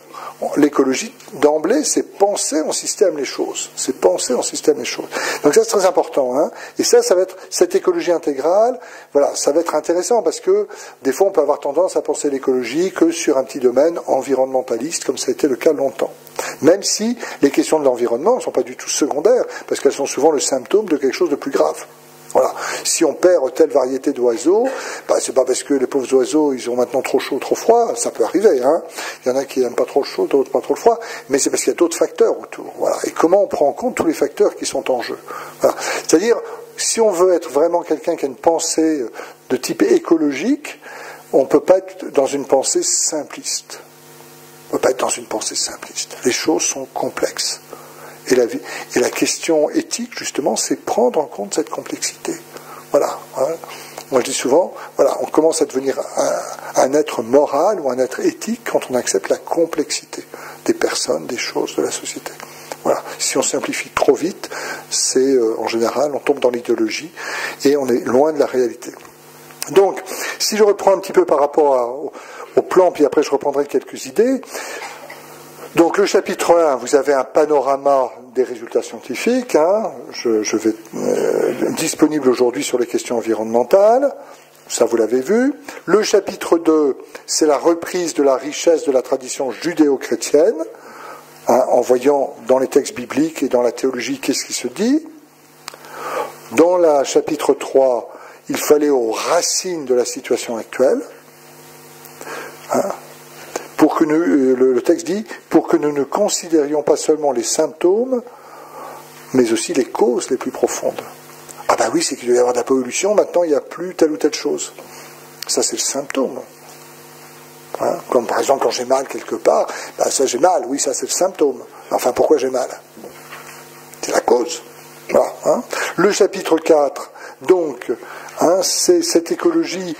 L'écologie, d'emblée, c'est penser en système les choses. C'est penser en système les choses. Donc ça, c'est très important. Et ça va être, cette écologie intégrale, voilà, ça va être intéressant parce que, des fois, on peut avoir tendance à penser l'écologie que sur un petit domaine environnementaliste, comme ça a été le cas longtemps. Même si les questions de l'environnement ne sont pas du tout secondaires, parce qu'elles sont souvent le symptôme de quelque chose de plus grave. Voilà. Si on perd telle variété d'oiseaux, c'est pas parce que les pauvres oiseaux, ils ont maintenant trop chaud, trop froid, ça peut arriver, Il y en a qui n'aiment pas trop le chaud, d'autres pas trop le froid, mais c'est parce qu'il y a d'autres facteurs autour. Voilà. Et comment on prend en compte tous les facteurs qui sont en jeu. Voilà. C'est-à-dire, si on veut être vraiment quelqu'un qui a une pensée de type écologique, on ne peut pas être dans une pensée simpliste. On ne peut pas être dans une pensée simpliste. Les choses sont complexes. Et la question éthique, justement, c'est prendre en compte cette complexité. Voilà. Moi, je dis souvent, voilà, on commence à devenir un être moral ou un être éthique quand on accepte la complexité des personnes, des choses, de la société. Voilà. Si on simplifie trop vite, c'est en général, on tombe dans l'idéologie et on est loin de la réalité. Donc, Si je reprends un petit peu par rapport au plan, puis après je reprendrai quelques idées. Donc le chapitre 1, vous avez un panorama des résultats scientifiques, hein, je vais disponible aujourd'hui sur les questions environnementales, ça vous l'avez vu. Le chapitre 2, c'est la reprise de la richesse de la tradition judéo-chrétienne, hein, en voyant dans les textes bibliques et dans la théologie qu'est-ce qui se dit. Dans le chapitre 3, il fallait aux racines de la situation actuelle, hein, pour que le texte dit, pour que nous ne considérions pas seulement les symptômes, mais aussi les causes les plus profondes. Ah ben oui, c'est qu'il doit y avoir de la pollution, maintenant il n'y a plus telle ou telle chose. Ça c'est le symptôme. Hein, comme par exemple quand j'ai mal quelque part, ben ça j'ai mal, oui ça c'est le symptôme. Enfin pourquoi j'ai mal? C'est la cause. Voilà, hein. Le chapitre 4, donc, hein, c'est cette écologie,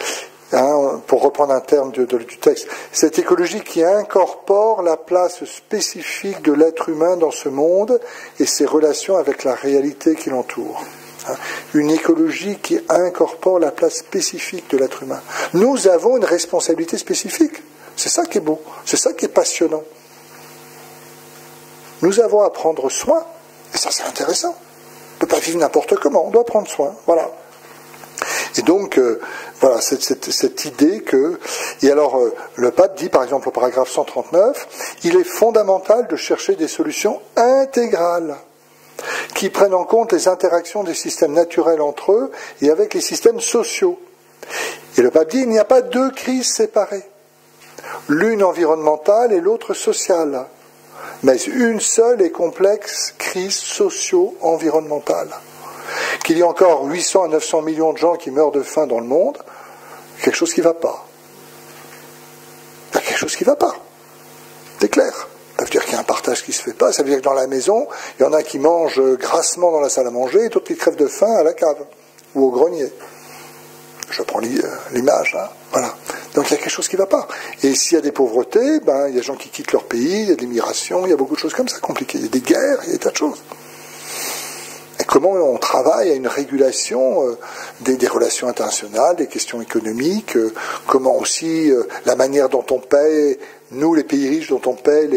hein, pour reprendre un terme du texte, cette écologie qui incorpore la place spécifique de l'être humain dans ce monde et ses relations avec la réalité qui l'entoure. Hein. Une écologie qui incorpore la place spécifique de l'être humain. Nous avons une responsabilité spécifique. C'est ça qui est beau, c'est ça qui est passionnant. Nous avons à prendre soin, et ça c'est intéressant. On ne peut pas vivre n'importe comment, on doit prendre soin, voilà. Et donc, voilà, cette idée que... Et alors, le pape dit, par exemple, au paragraphe 139, il est fondamental de chercher des solutions intégrales qui prennent en compte les interactions des systèmes naturels entre eux et avec les systèmes sociaux. Et le pape dit, il n'y a pas deux crises séparées, l'une environnementale et l'autre sociale, mais une seule et complexe crise socio-environnementale. Qu'il y ait encore 800 à 900 millions de gens qui meurent de faim dans le monde, quelque chose qui ne va pas. Il y a quelque chose qui ne va pas. C'est clair. Ça veut dire qu'il y a un partage qui ne se fait pas. Ça veut dire que dans la maison, il y en a qui mangent grassement dans la salle à manger et d'autres qui crèvent de faim à la cave ou au grenier. Je prends l'image, hein. Voilà. Donc il y a quelque chose qui ne va pas. Et s'il y a des pauvretés, ben, il y a des gens qui quittent leur pays, il y a de l'immigration, il y a beaucoup de choses comme ça compliquées. Il y a des guerres, il y a des tas de choses. Et comment on travaille à une régulation des relations internationales, des questions économiques, comment aussi la manière dont on paie, nous les pays riches, dont on paie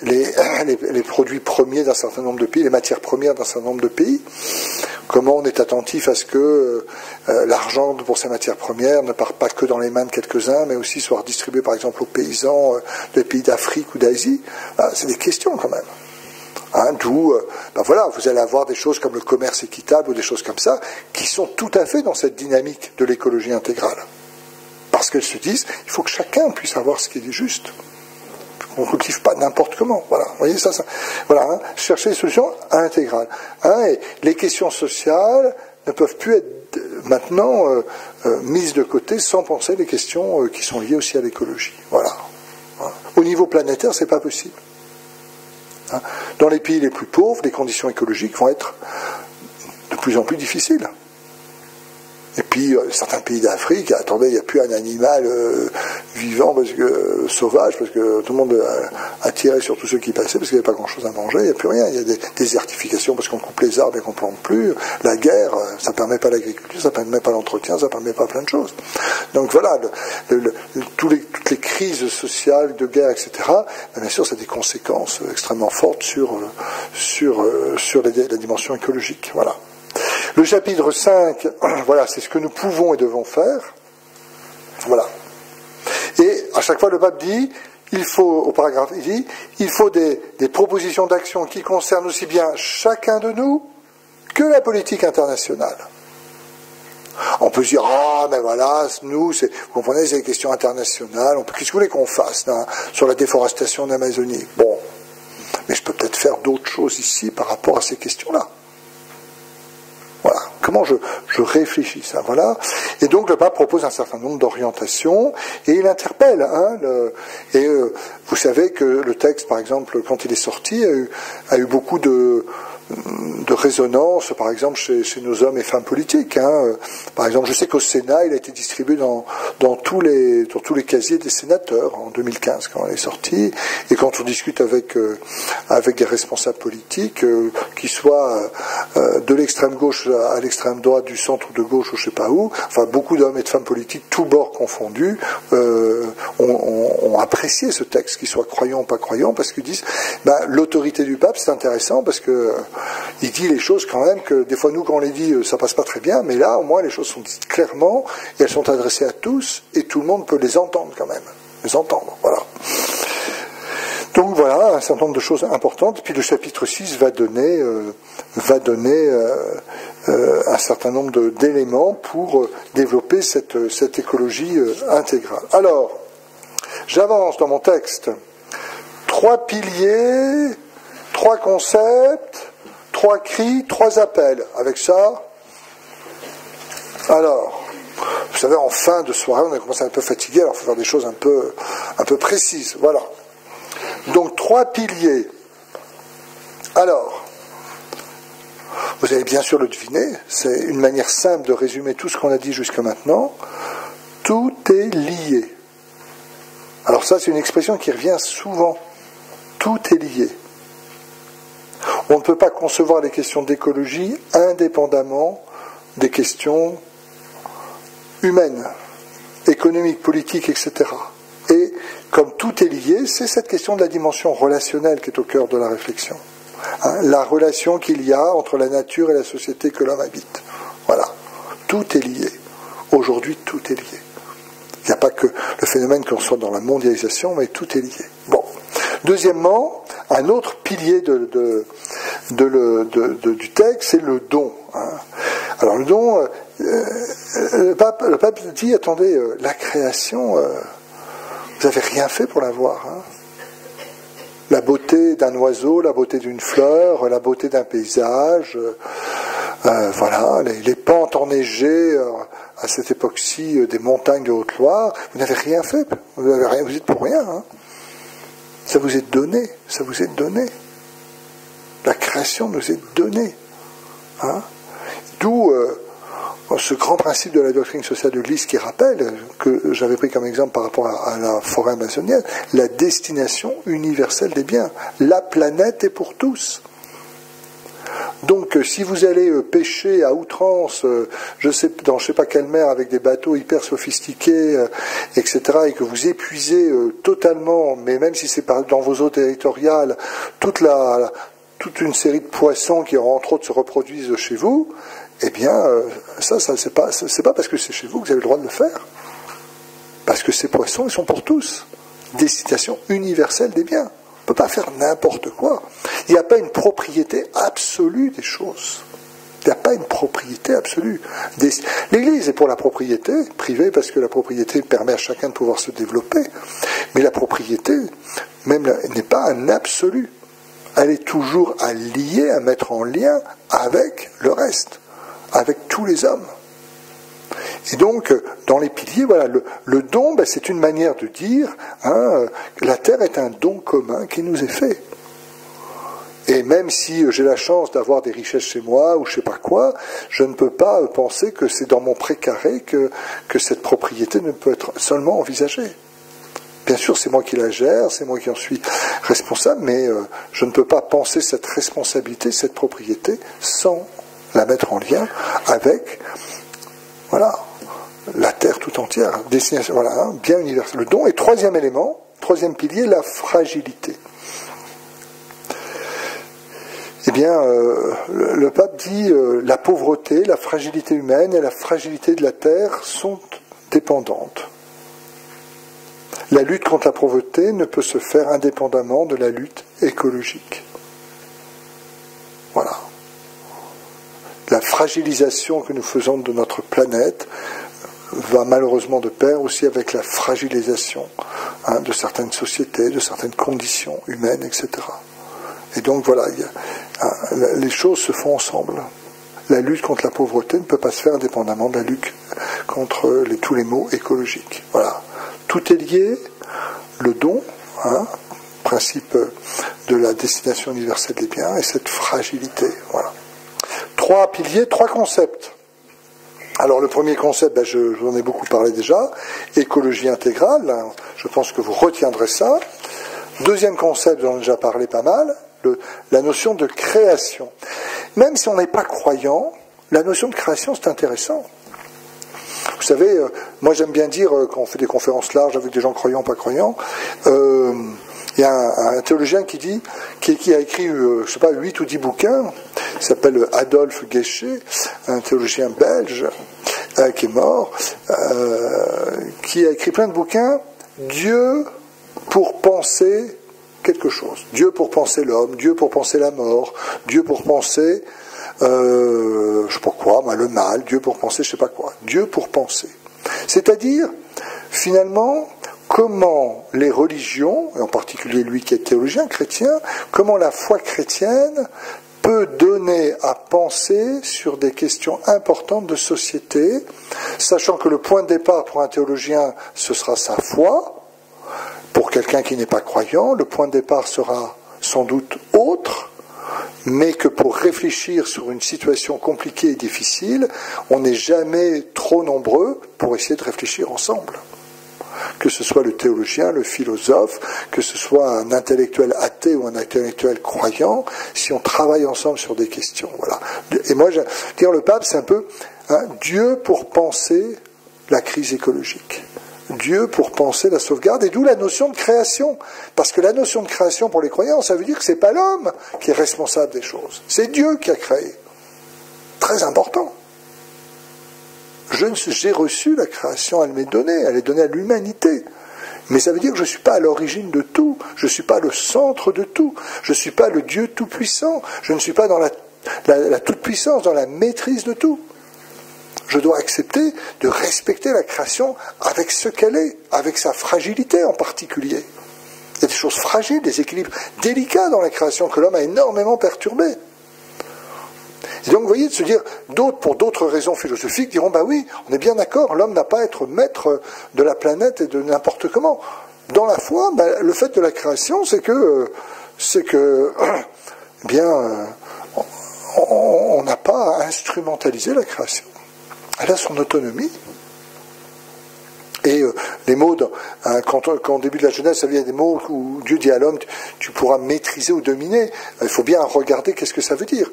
les produits premiers d'un certain nombre de pays, les matières premières d'un certain nombre de pays, comment on est attentif à ce que l'argent pour ces matières premières ne parte pas que dans les mains de quelques-uns, mais aussi soit redistribué par exemple aux paysans des pays d'Afrique ou d'Asie. C'est des questions quand même. Hein, d'où, ben voilà, vous allez avoir des choses comme le commerce équitable ou des choses comme ça, qui sont tout à fait dans cette dynamique de l'écologie intégrale. Parce qu'elles se disent, il faut que chacun puisse avoir ce qui est juste. On ne cultive pas n'importe comment. Voilà, vous voyez ça. Voilà, hein, chercher des solutions intégrales. Hein, et les questions sociales ne peuvent plus être maintenant mises de côté sans penser les questions qui sont liées aussi à l'écologie. Voilà. Voilà. Au niveau planétaire, c'est pas possible. Dans les pays les plus pauvres, les conditions écologiques vont être de plus en plus difficiles. Et puis, certains pays d'Afrique, attendez, il n'y a plus un animal vivant, sauvage, parce que tout le monde a tiré sur tous ceux qui passaient, parce qu'il n'y avait pas grand-chose à manger, il n'y a plus rien. Il y a des désertifications, parce qu'on coupe les arbres et qu'on ne plante plus. La guerre, ça ne permet pas l'agriculture, ça ne permet pas l'entretien, ça ne permet pas plein de choses. Donc voilà, toutes les crises sociales, de guerre, etc., bien sûr, ça a des conséquences extrêmement fortes sur la dimension écologique. Voilà. Le chapitre 5, voilà, c'est ce que nous pouvons et devons faire. Voilà. Et à chaque fois, le pape dit, il faut, au paragraphe, il dit, il faut des propositions d'action qui concernent aussi bien chacun de nous que la politique internationale. On peut se dire, mais voilà, nous, vous comprenez, c'est des questions internationales, qu'est-ce que vous voulez qu'on fasse là, sur la déforestation d'Amazonie? Bon, mais je peux peut-être faire d'autres choses ici par rapport à ces questions-là. Voilà, comment je réfléchis ça, voilà. Et donc le pape propose un certain nombre d'orientations et il interpelle. Hein, vous savez que le texte, par exemple, quand il est sorti, a eu beaucoup de résonance, par exemple, chez nos hommes et femmes politiques. Par exemple, je sais qu'au Sénat, il a été distribué dans tous les casiers des sénateurs en 2015, quand elle est sortie. Et quand on discute avec des responsables politiques, qui soient de l'extrême gauche à l'extrême droite, du centre ou de gauche ou je sais pas où, enfin beaucoup d'hommes et de femmes politiques, tous bords confondus, ont apprécié ce texte, qu'ils soient croyants ou pas croyants, parce qu'ils disent l'autorité du pape, c'est intéressant parce que il dit les choses quand même que des fois nous quand on les dit ça passe pas très bien, mais là au moins les choses sont dites clairement et elles sont adressées à tous et tout le monde peut les entendre quand même, voilà. Donc voilà un certain nombre de choses importantes. Puis le chapitre 6 va donner un certain nombre d'éléments pour développer cette écologie intégrale. Alors j'avance dans mon texte. 3 piliers, 3 concepts, 3 cris, 3 appels. Avec ça, alors, vous savez, en fin de soirée, on a commencé un peu fatigué, alors il faut faire des choses un peu précises. Voilà. Donc, 3 piliers. Alors, vous allez bien sûr le deviner, c'est une manière simple de résumer tout ce qu'on a dit jusqu'à maintenant. Tout est lié. Alors ça, c'est une expression qui revient souvent. Tout est lié. On ne peut pas concevoir les questions d'écologie indépendamment des questions humaines, économiques, politiques, etc. Et comme tout est lié, c'est cette question de la dimension relationnelle qui est au cœur de la réflexion. La relation qu'il y a entre la nature et la société que l'homme habite. Voilà. Tout est lié. Aujourd'hui, tout est lié. Il n'y a pas que le phénomène qu'on soit dans la mondialisation, mais tout est lié. Bon. Deuxièmement, un autre pilier du texte, c'est le don. Alors le don, le pape dit, attendez, la création, vous n'avez rien fait pour la voir. La beauté d'un oiseau, la beauté d'une fleur, la beauté d'un paysage, voilà, les pentes enneigées à cette époque-ci des montagnes de Haute-Loire, vous n'avez rien fait, vous êtes pour rien. Ça vous est donné, La création nous est donnée. D'où ce grand principe de la doctrine sociale de l'Église qui rappelle, que j'avais pris comme exemple par rapport à la forêt amazonienne, la destination universelle des biens. La planète est pour tous. Donc, si vous allez pêcher à outrance, dans je sais pas quelle mer, avec des bateaux hyper sophistiqués, etc., et que vous épuisez totalement, mais même si c'est dans vos eaux territoriales, toute une série de poissons qui, entre autres, se reproduisent chez vous, eh bien, ça c'est pas parce que c'est chez vous que vous avez le droit de le faire. Parce que ces poissons, ils sont pour tous. Destination universelle des biens. On ne peut pas faire n'importe quoi. Il n'y a pas une propriété absolue des choses. Il n'y a pas une propriété absolue. L'Église est pour la propriété privée parce que la propriété permet à chacun de pouvoir se développer. Mais la propriété, même n'est pas un absolu. Elle est toujours à lier, à mettre en lien avec le reste, avec tous les hommes. Et donc, dans les piliers, voilà, le don, c'est une manière de dire que la terre est un don commun qui nous est fait. Et même si j'ai la chance d'avoir des richesses chez moi ou je sais pas quoi, je ne peux pas penser que c'est dans mon précaré que cette propriété ne peut être seulement envisagée. Bien sûr, c'est moi qui la gère, c'est moi qui en suis responsable, mais je ne peux pas penser cette responsabilité, cette propriété, sans la mettre en lien avec, voilà, la terre tout entière, destination, voilà, bien universel. Le don. Et troisième élément, troisième pilier, la fragilité. Eh bien, le pape dit la pauvreté, la fragilité humaine et la fragilité de la terre sont dépendantes. La lutte contre la pauvreté ne peut se faire indépendamment de la lutte écologique. Voilà. La fragilisation que nous faisons de notre planète va malheureusement de pair aussi avec la fragilisation de certaines sociétés, de certaines conditions humaines, etc. Et donc voilà, les choses se font ensemble. La lutte contre la pauvreté ne peut pas se faire indépendamment de la lutte contre tous les maux écologiques. Voilà. Tout est lié, le don, principe de la destination universelle des biens et cette fragilité. Voilà. 3 piliers, 3 concepts. Alors le premier concept, je vous en ai beaucoup parlé déjà, écologie intégrale, hein, je pense que vous retiendrez ça. Deuxième concept, j'en ai déjà parlé pas mal, la notion de création. Même si on n'est pas croyant, la notion de création c'est intéressant. Vous savez, moi j'aime bien dire, quand on fait des conférences larges avec des gens croyants ou pas croyants, il y a un théologien qui a écrit, 8 ou 10 bouquins, il s'appelle Adolphe Guéchet, un théologien belge, qui est mort, qui a écrit plein de bouquins, Dieu pour penser quelque chose, Dieu pour penser l'homme, Dieu pour penser la mort, Dieu pour penser, je sais pas quoi, le mal, Dieu pour penser je sais pas quoi, Dieu pour penser. C'est-à-dire, finalement, comment les religions, et en particulier lui qui est théologien chrétien, comment la foi chrétienne peut donner à penser sur des questions importantes de société, sachant que le point de départ pour un théologien, ce sera sa foi. Pour quelqu'un qui n'est pas croyant, le point de départ sera sans doute autre, mais que pour réfléchir sur une situation compliquée et difficile, on n'est jamais trop nombreux pour essayer de réfléchir ensemble. Que ce soit le théologien, le philosophe, que ce soit un intellectuel athée ou un intellectuel croyant, si on travaille ensemble sur des questions. Voilà. Et moi, dire le pape, c'est un peu Dieu pour penser la crise écologique. Dieu pour penser la sauvegarde, et d'où la notion de création. Parce que la notion de création pour les croyants, ça veut dire que c'est pas l'homme qui est responsable des choses. C'est Dieu qui a créé. Très important. J'ai reçu la création, elle m'est donnée, elle est donnée à l'humanité. Mais ça veut dire que je ne suis pas à l'origine de tout, je ne suis pas le centre de tout, je ne suis pas le Dieu tout-puissant, je ne suis pas dans la toute-puissance, dans la maîtrise de tout. Je dois accepter de respecter la création avec ce qu'elle est, avec sa fragilité en particulier. Il y a des choses fragiles, des équilibres délicats dans la création que l'homme a énormément perturbés. Et donc, vous voyez, de se dire, pour d'autres raisons philosophiques, diront, oui, on est bien d'accord, l'homme n'a pas à être maître de la planète et de n'importe comment. Dans la foi, le fait de la création, c'est que on n'a pas à instrumentaliser la création. Elle a son autonomie. Et les mots, quand au début de la Genèse, il y a des mots où Dieu dit à l'homme, tu pourras maîtriser ou dominer. Il faut bien regarder qu'est-ce que ça veut dire.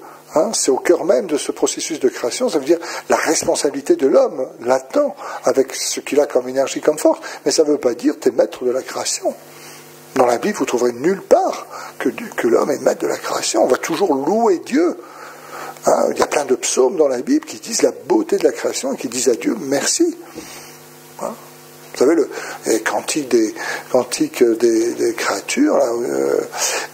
C'est au cœur même de ce processus de création, ça veut dire la responsabilité de l'homme, là-dedans, avec ce qu'il a comme énergie, comme force. Mais ça ne veut pas dire t'es maître de la création. Dans la Bible, vous trouverez nulle part que l'homme est maître de la création. On va toujours louer Dieu. Il y a plein de psaumes dans la Bible qui disent la beauté de la création et qui disent à Dieu merci. Vous savez, les cantiques des créatures,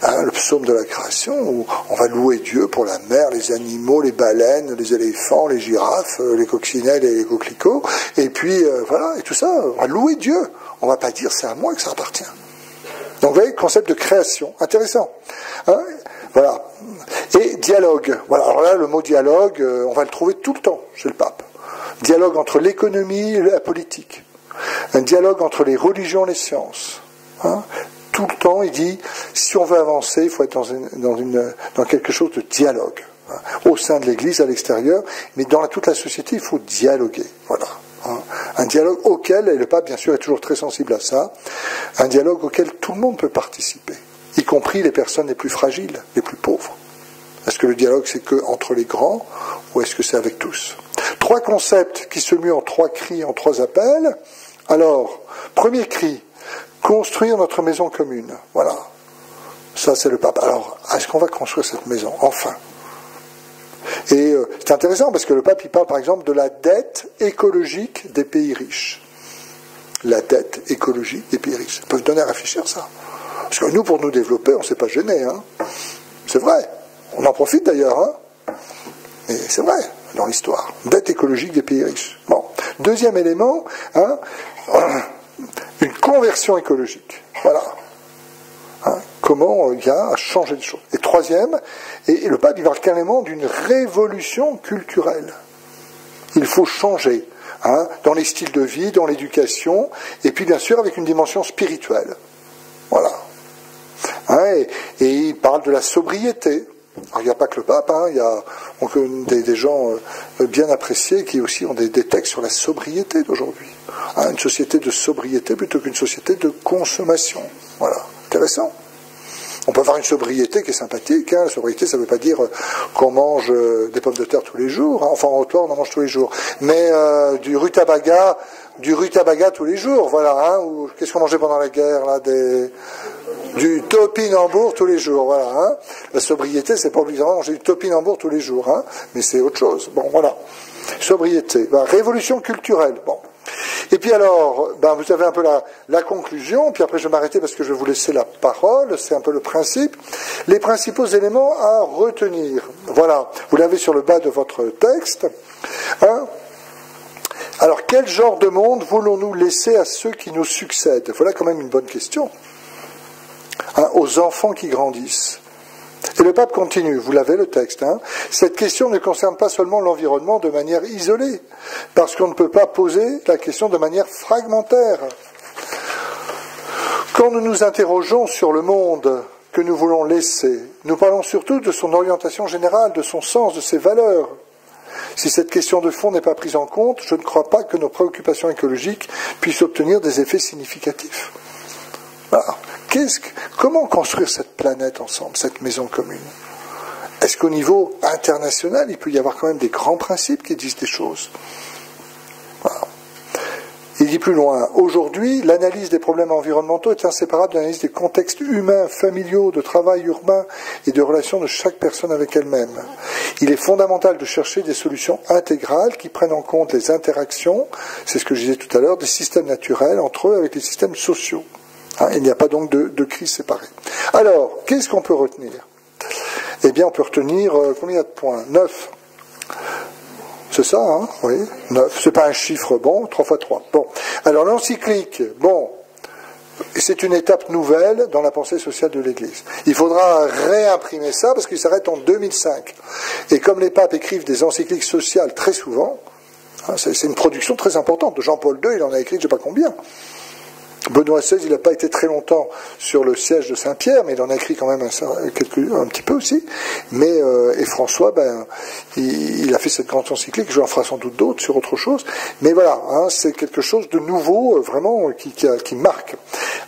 le psaume de la création, où on va louer Dieu pour la mer, les animaux, les baleines, les éléphants, les girafes, les coccinelles et les coquelicots, et puis et tout ça, on va louer Dieu. On ne va pas dire c'est à moi que ça appartient. Donc vous voyez, concept de création, intéressant. Voilà. Et dialogue. Voilà. Alors là, le mot dialogue, on va le trouver tout le temps chez le pape. Dialogue entre l'économie et la politique. Un dialogue entre les religions et les sciences. Tout le temps, il dit, si on veut avancer, il faut être dans quelque chose de dialogue. Au sein de l'Église, à l'extérieur, mais dans toute la société, il faut dialoguer. Voilà. Un dialogue auquel, et le pape, bien sûr, est toujours très sensible à ça, un dialogue auquel tout le monde peut participer, y compris les personnes les plus fragiles, les plus pauvres. Est-ce que le dialogue, c'est que entre les grands, ou est-ce que c'est avec tous ? 3 concepts qui se muent en 3 cris, en 3 appels. Alors, premier cri, construire notre maison commune. Voilà. Ça, c'est le pape. Alors, est-ce qu'on va construire cette maison ? Enfin. Et c'est intéressant parce que le pape, il parle par exemple de la dette écologique des pays riches. La dette écologique des pays riches. Ça peut vous donner à réfléchir, ça. Parce que nous, pour nous développer, on ne s'est pas gêné. C'est vrai. On en profite d'ailleurs. Mais c'est vrai, dans l'histoire. Dette écologique des pays riches. Bon. Deuxième élément, une conversion écologique. Voilà. Comment il y a à changer de choses. Et troisième, et le pape, il parle carrément d'une révolution culturelle. Il faut changer, dans les styles de vie, dans l'éducation, et puis bien sûr avec une dimension spirituelle. Voilà. Ouais, et il parle de la sobriété. Alors, il n'y a pas que le pape, hein, il y a des gens bien appréciés qui aussi ont des textes sur la sobriété d'aujourd'hui. Hein, une société de sobriété plutôt qu'une société de consommation. Voilà, intéressant. On peut avoir une sobriété qui est sympathique. Hein. La sobriété, ça ne veut pas dire qu'on mange des pommes de terre tous les jours. Hein. Enfin, en Haute-Loire, on en mange tous les jours. Mais du rutabaga tous les jours, voilà. Hein. Ou qu'est-ce qu'on mangeait pendant la guerre là, du topinambour tous les jours, voilà. Hein. La sobriété, c'est pas obligatoirement manger du topinambour tous les jours, hein. Mais c'est autre chose. Bon, voilà. Sobriété. Ben, révolution culturelle. Bon. Et puis alors, vous avez un peu la conclusion, puis après je vais m'arrêter parce que je vais vous laisser la parole, c'est un peu le principe. Les principaux éléments à retenir. Voilà, vous l'avez sur le bas de votre texte. Hein. Alors, quel genre de monde voulons-nous laisser à ceux qui nous succèdent? Voilà quand même une bonne question. Hein, aux enfants qui grandissent. Et le pape continue, vous l'avez le texte, hein. Cette question ne concerne pas seulement l'environnement de manière isolée, parce qu'on ne peut pas poser la question de manière fragmentaire. Quand nous nous interrogeons sur le monde que nous voulons laisser, nous parlons surtout de son orientation générale, de son sens, de ses valeurs. Si cette question de fond n'est pas prise en compte, je ne crois pas que nos préoccupations écologiques puissent obtenir des effets significatifs. Voilà. Comment construire cette planète ensemble, cette maison commune? Est-ce qu'au niveau international, il peut y avoir quand même des grands principes qui disent des choses? Voilà. Il dit plus loin, aujourd'hui, l'analyse des problèmes environnementaux est inséparable de l'analyse des contextes humains, familiaux, de travail urbain et de relations de chaque personne avec elle-même. Il est fondamental de chercher des solutions intégrales qui prennent en compte les interactions, c'est ce que je disais tout à l'heure, des systèmes naturels entre eux avec les systèmes sociaux. Hein, il n'y a pas donc de crise séparée. Alors, qu'est-ce qu'on peut retenir? Eh bien, on peut retenir combien de points? 9. C'est ça, hein? Oui, 9. C'est pas un chiffre bon, 3 fois 3. Bon. Alors, l'encyclique, bon, c'est une étape nouvelle dans la pensée sociale de l'Église. Il faudra réimprimer ça parce qu'il s'arrête en 2005. Et comme les papes écrivent des encycliques sociales très souvent, hein, c'est une production très importante. De Jean-Paul II, il en a écrit je ne sais pas combien. Benoît XVI, il n'a pas été très longtemps sur le siège de Saint-Pierre, mais il en a écrit quand même un petit peu aussi. Mais et François, il a fait cette grande encyclique, je en ferai sans doute d'autres sur autre chose. Mais voilà, hein, c'est quelque chose de nouveau, vraiment, qui marque.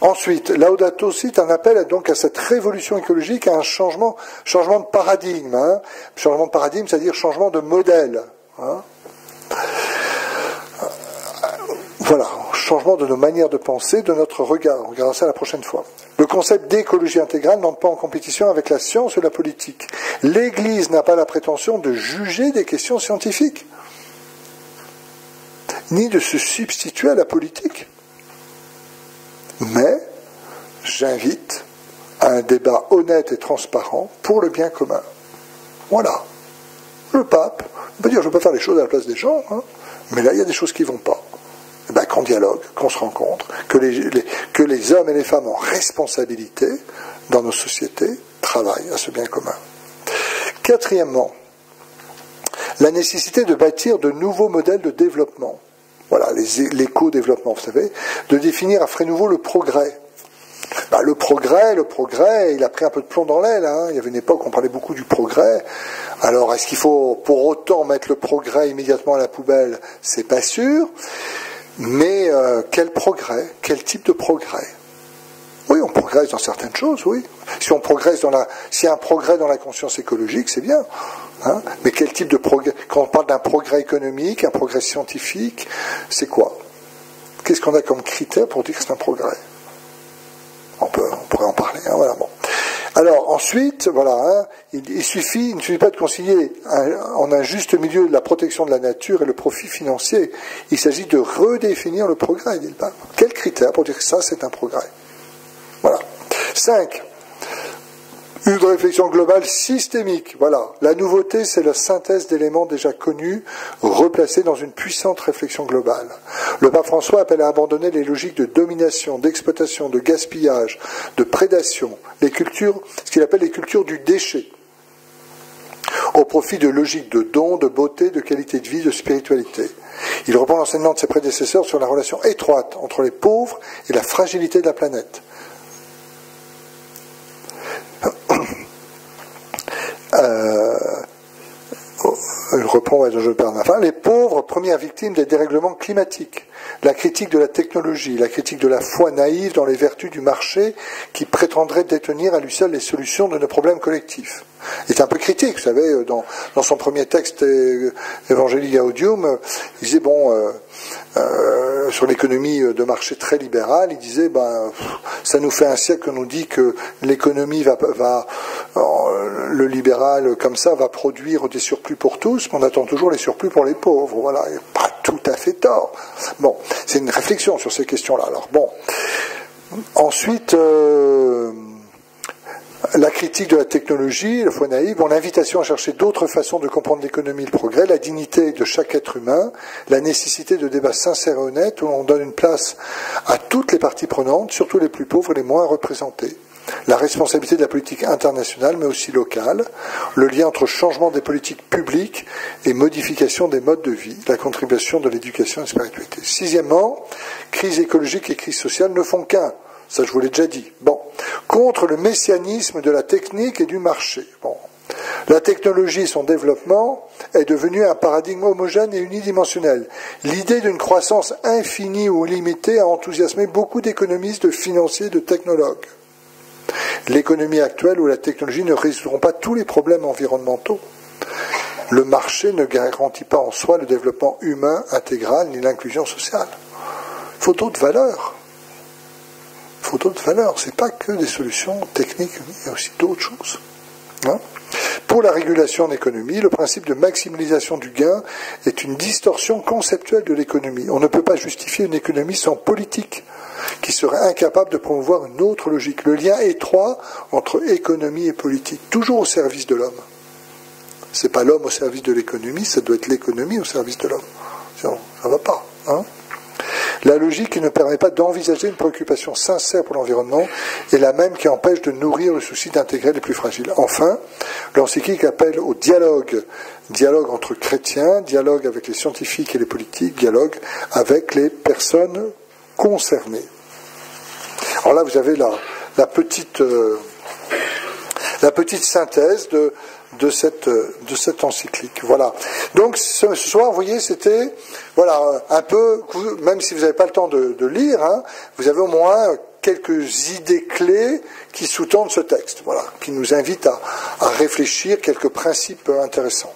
Ensuite, Laudato Si est un appel donc à cette révolution écologique, à un changement de paradigme. Hein. Changement de paradigme, c'est-à-dire changement de modèle. Hein. Voilà, changement de nos manières de penser, de notre regard. On regardera ça la prochaine fois. Le concept d'écologie intégrale n'entre pas en compétition avec la science ou la politique. L'Église n'a pas la prétention de juger des questions scientifiques, ni de se substituer à la politique. Mais j'invite à un débat honnête et transparent pour le bien commun. Voilà. Le pape, on peut dire, je ne veux pas faire les choses à la place des gens, hein, mais là, il y a des choses qui ne vont pas. Qu'on dialogue, qu'on se rencontre, que les hommes et les femmes en responsabilité dans nos sociétés travaillent à ce bien commun. Quatrièmement, la nécessité de bâtir de nouveaux modèles de développement. Voilà, l'éco-développement, vous savez, de définir à frais nouveaux le progrès. Le progrès, il a pris un peu de plomb dans l'aile. Hein. Il y avait une époque où on parlait beaucoup du progrès. Alors, est-ce qu'il faut pour autant mettre le progrès immédiatement à la poubelle? C'est pas sûr. Mais quel progrès? Quel type de progrès? Oui, on progresse dans certaines choses, oui. Si on progresse s'il y a un progrès dans la conscience écologique, c'est bien. Hein, mais quel type de progrès? Quand on parle d'un progrès économique, un progrès scientifique, c'est quoi? Qu'est-ce qu'on a comme critère pour dire que c'est un progrès? On pourrait en parler. Hein, voilà, bon. Alors ensuite, voilà, hein, il ne suffit pas de concilier en un juste milieu de la protection de la nature et le profit financier. Il s'agit de redéfinir le progrès, dit le pape. Quels critères pour dire que ça, c'est un progrès? Voilà. 5. Une réflexion globale systémique. Voilà. La nouveauté, c'est la synthèse d'éléments déjà connus, replacés dans une puissante réflexion globale. Le pape François appelle à abandonner les logiques de domination, d'exploitation, de gaspillage, de prédation, ce qu'il appelle les cultures du déchet, au profit de logiques de don, de beauté, de qualité de vie, de spiritualité. Il reprend l'enseignement de ses prédécesseurs sur la relation étroite entre les pauvres et la fragilité de la planète. reprend Jean Bernard. Les pauvres, premières victimes des dérèglements climatiques. La critique de la technologie, la critique de la foi naïve dans les vertus du marché qui prétendrait détenir à lui seul les solutions de nos problèmes collectifs. Il est un peu critique, vous savez, dans son premier texte Evangelii Gaudium, il disait, sur l'économie de marché très libérale, il disait, ça nous fait un siècle qu'on nous dit que l'économie le libéral comme ça va produire des surplus pour tous, mais on attend toujours les surplus pour les pauvres. Voilà, il n'y a pas tout à fait tort. Bon, c'est une réflexion sur ces questions-là. Alors bon, ensuite, la critique de la technologie, la foi naïve, l'invitation à chercher d'autres façons de comprendre l'économie et le progrès, la dignité de chaque être humain, la nécessité de débats sincères et honnêtes où on donne une place à toutes les parties prenantes, surtout les plus pauvres et les moins représentés. La responsabilité de la politique internationale, mais aussi locale, le lien entre changement des politiques publiques et modification des modes de vie, la contribution de l'éducation et de la spiritualité. Sixièmement, crise écologique et crise sociale ne font qu'un. Ça, je vous l'ai déjà dit. Bon. Contre le messianisme de la technique et du marché. Bon. La technologie et son développement est devenu un paradigme homogène et unidimensionnel. L'idée d'une croissance infinie ou limitée a enthousiasmé beaucoup d'économistes, de financiers, de technologues. L'économie actuelle ou la technologie ne résoudront pas tous les problèmes environnementaux. Le marché ne garantit pas en soi le développement humain intégral ni l'inclusion sociale. Il faut d'autres valeurs. Il faut d'autres valeurs. Ce n'est pas que des solutions techniques, il y a aussi d'autres choses. Pour la régulation en économie, le principe de maximisation du gain est une distorsion conceptuelle de l'économie. On ne peut pas justifier une économie sans politique, qui serait incapable de promouvoir une autre logique. Le lien étroit entre économie et politique, toujours au service de l'homme. Ce n'est pas l'homme au service de l'économie, ça doit être l'économie au service de l'homme. Sinon, ça ne va pas. La logique qui ne permet pas d'envisager une préoccupation sincère pour l'environnement est la même qui empêche de nourrir le souci d'intégrer les plus fragiles. Enfin, l'encyclique appelle au dialogue. Dialogue entre chrétiens, dialogue avec les scientifiques et les politiques, dialogue avec les personnes concernées. Alors là, vous avez la petite synthèse de cette encyclique. Voilà. Donc ce soir, vous voyez, c'était un peu, même si vous n'avez pas le temps de lire, vous avez au moins quelques idées clés qui sous-tendent ce texte, qui nous invitent à réfléchir quelques principes intéressants.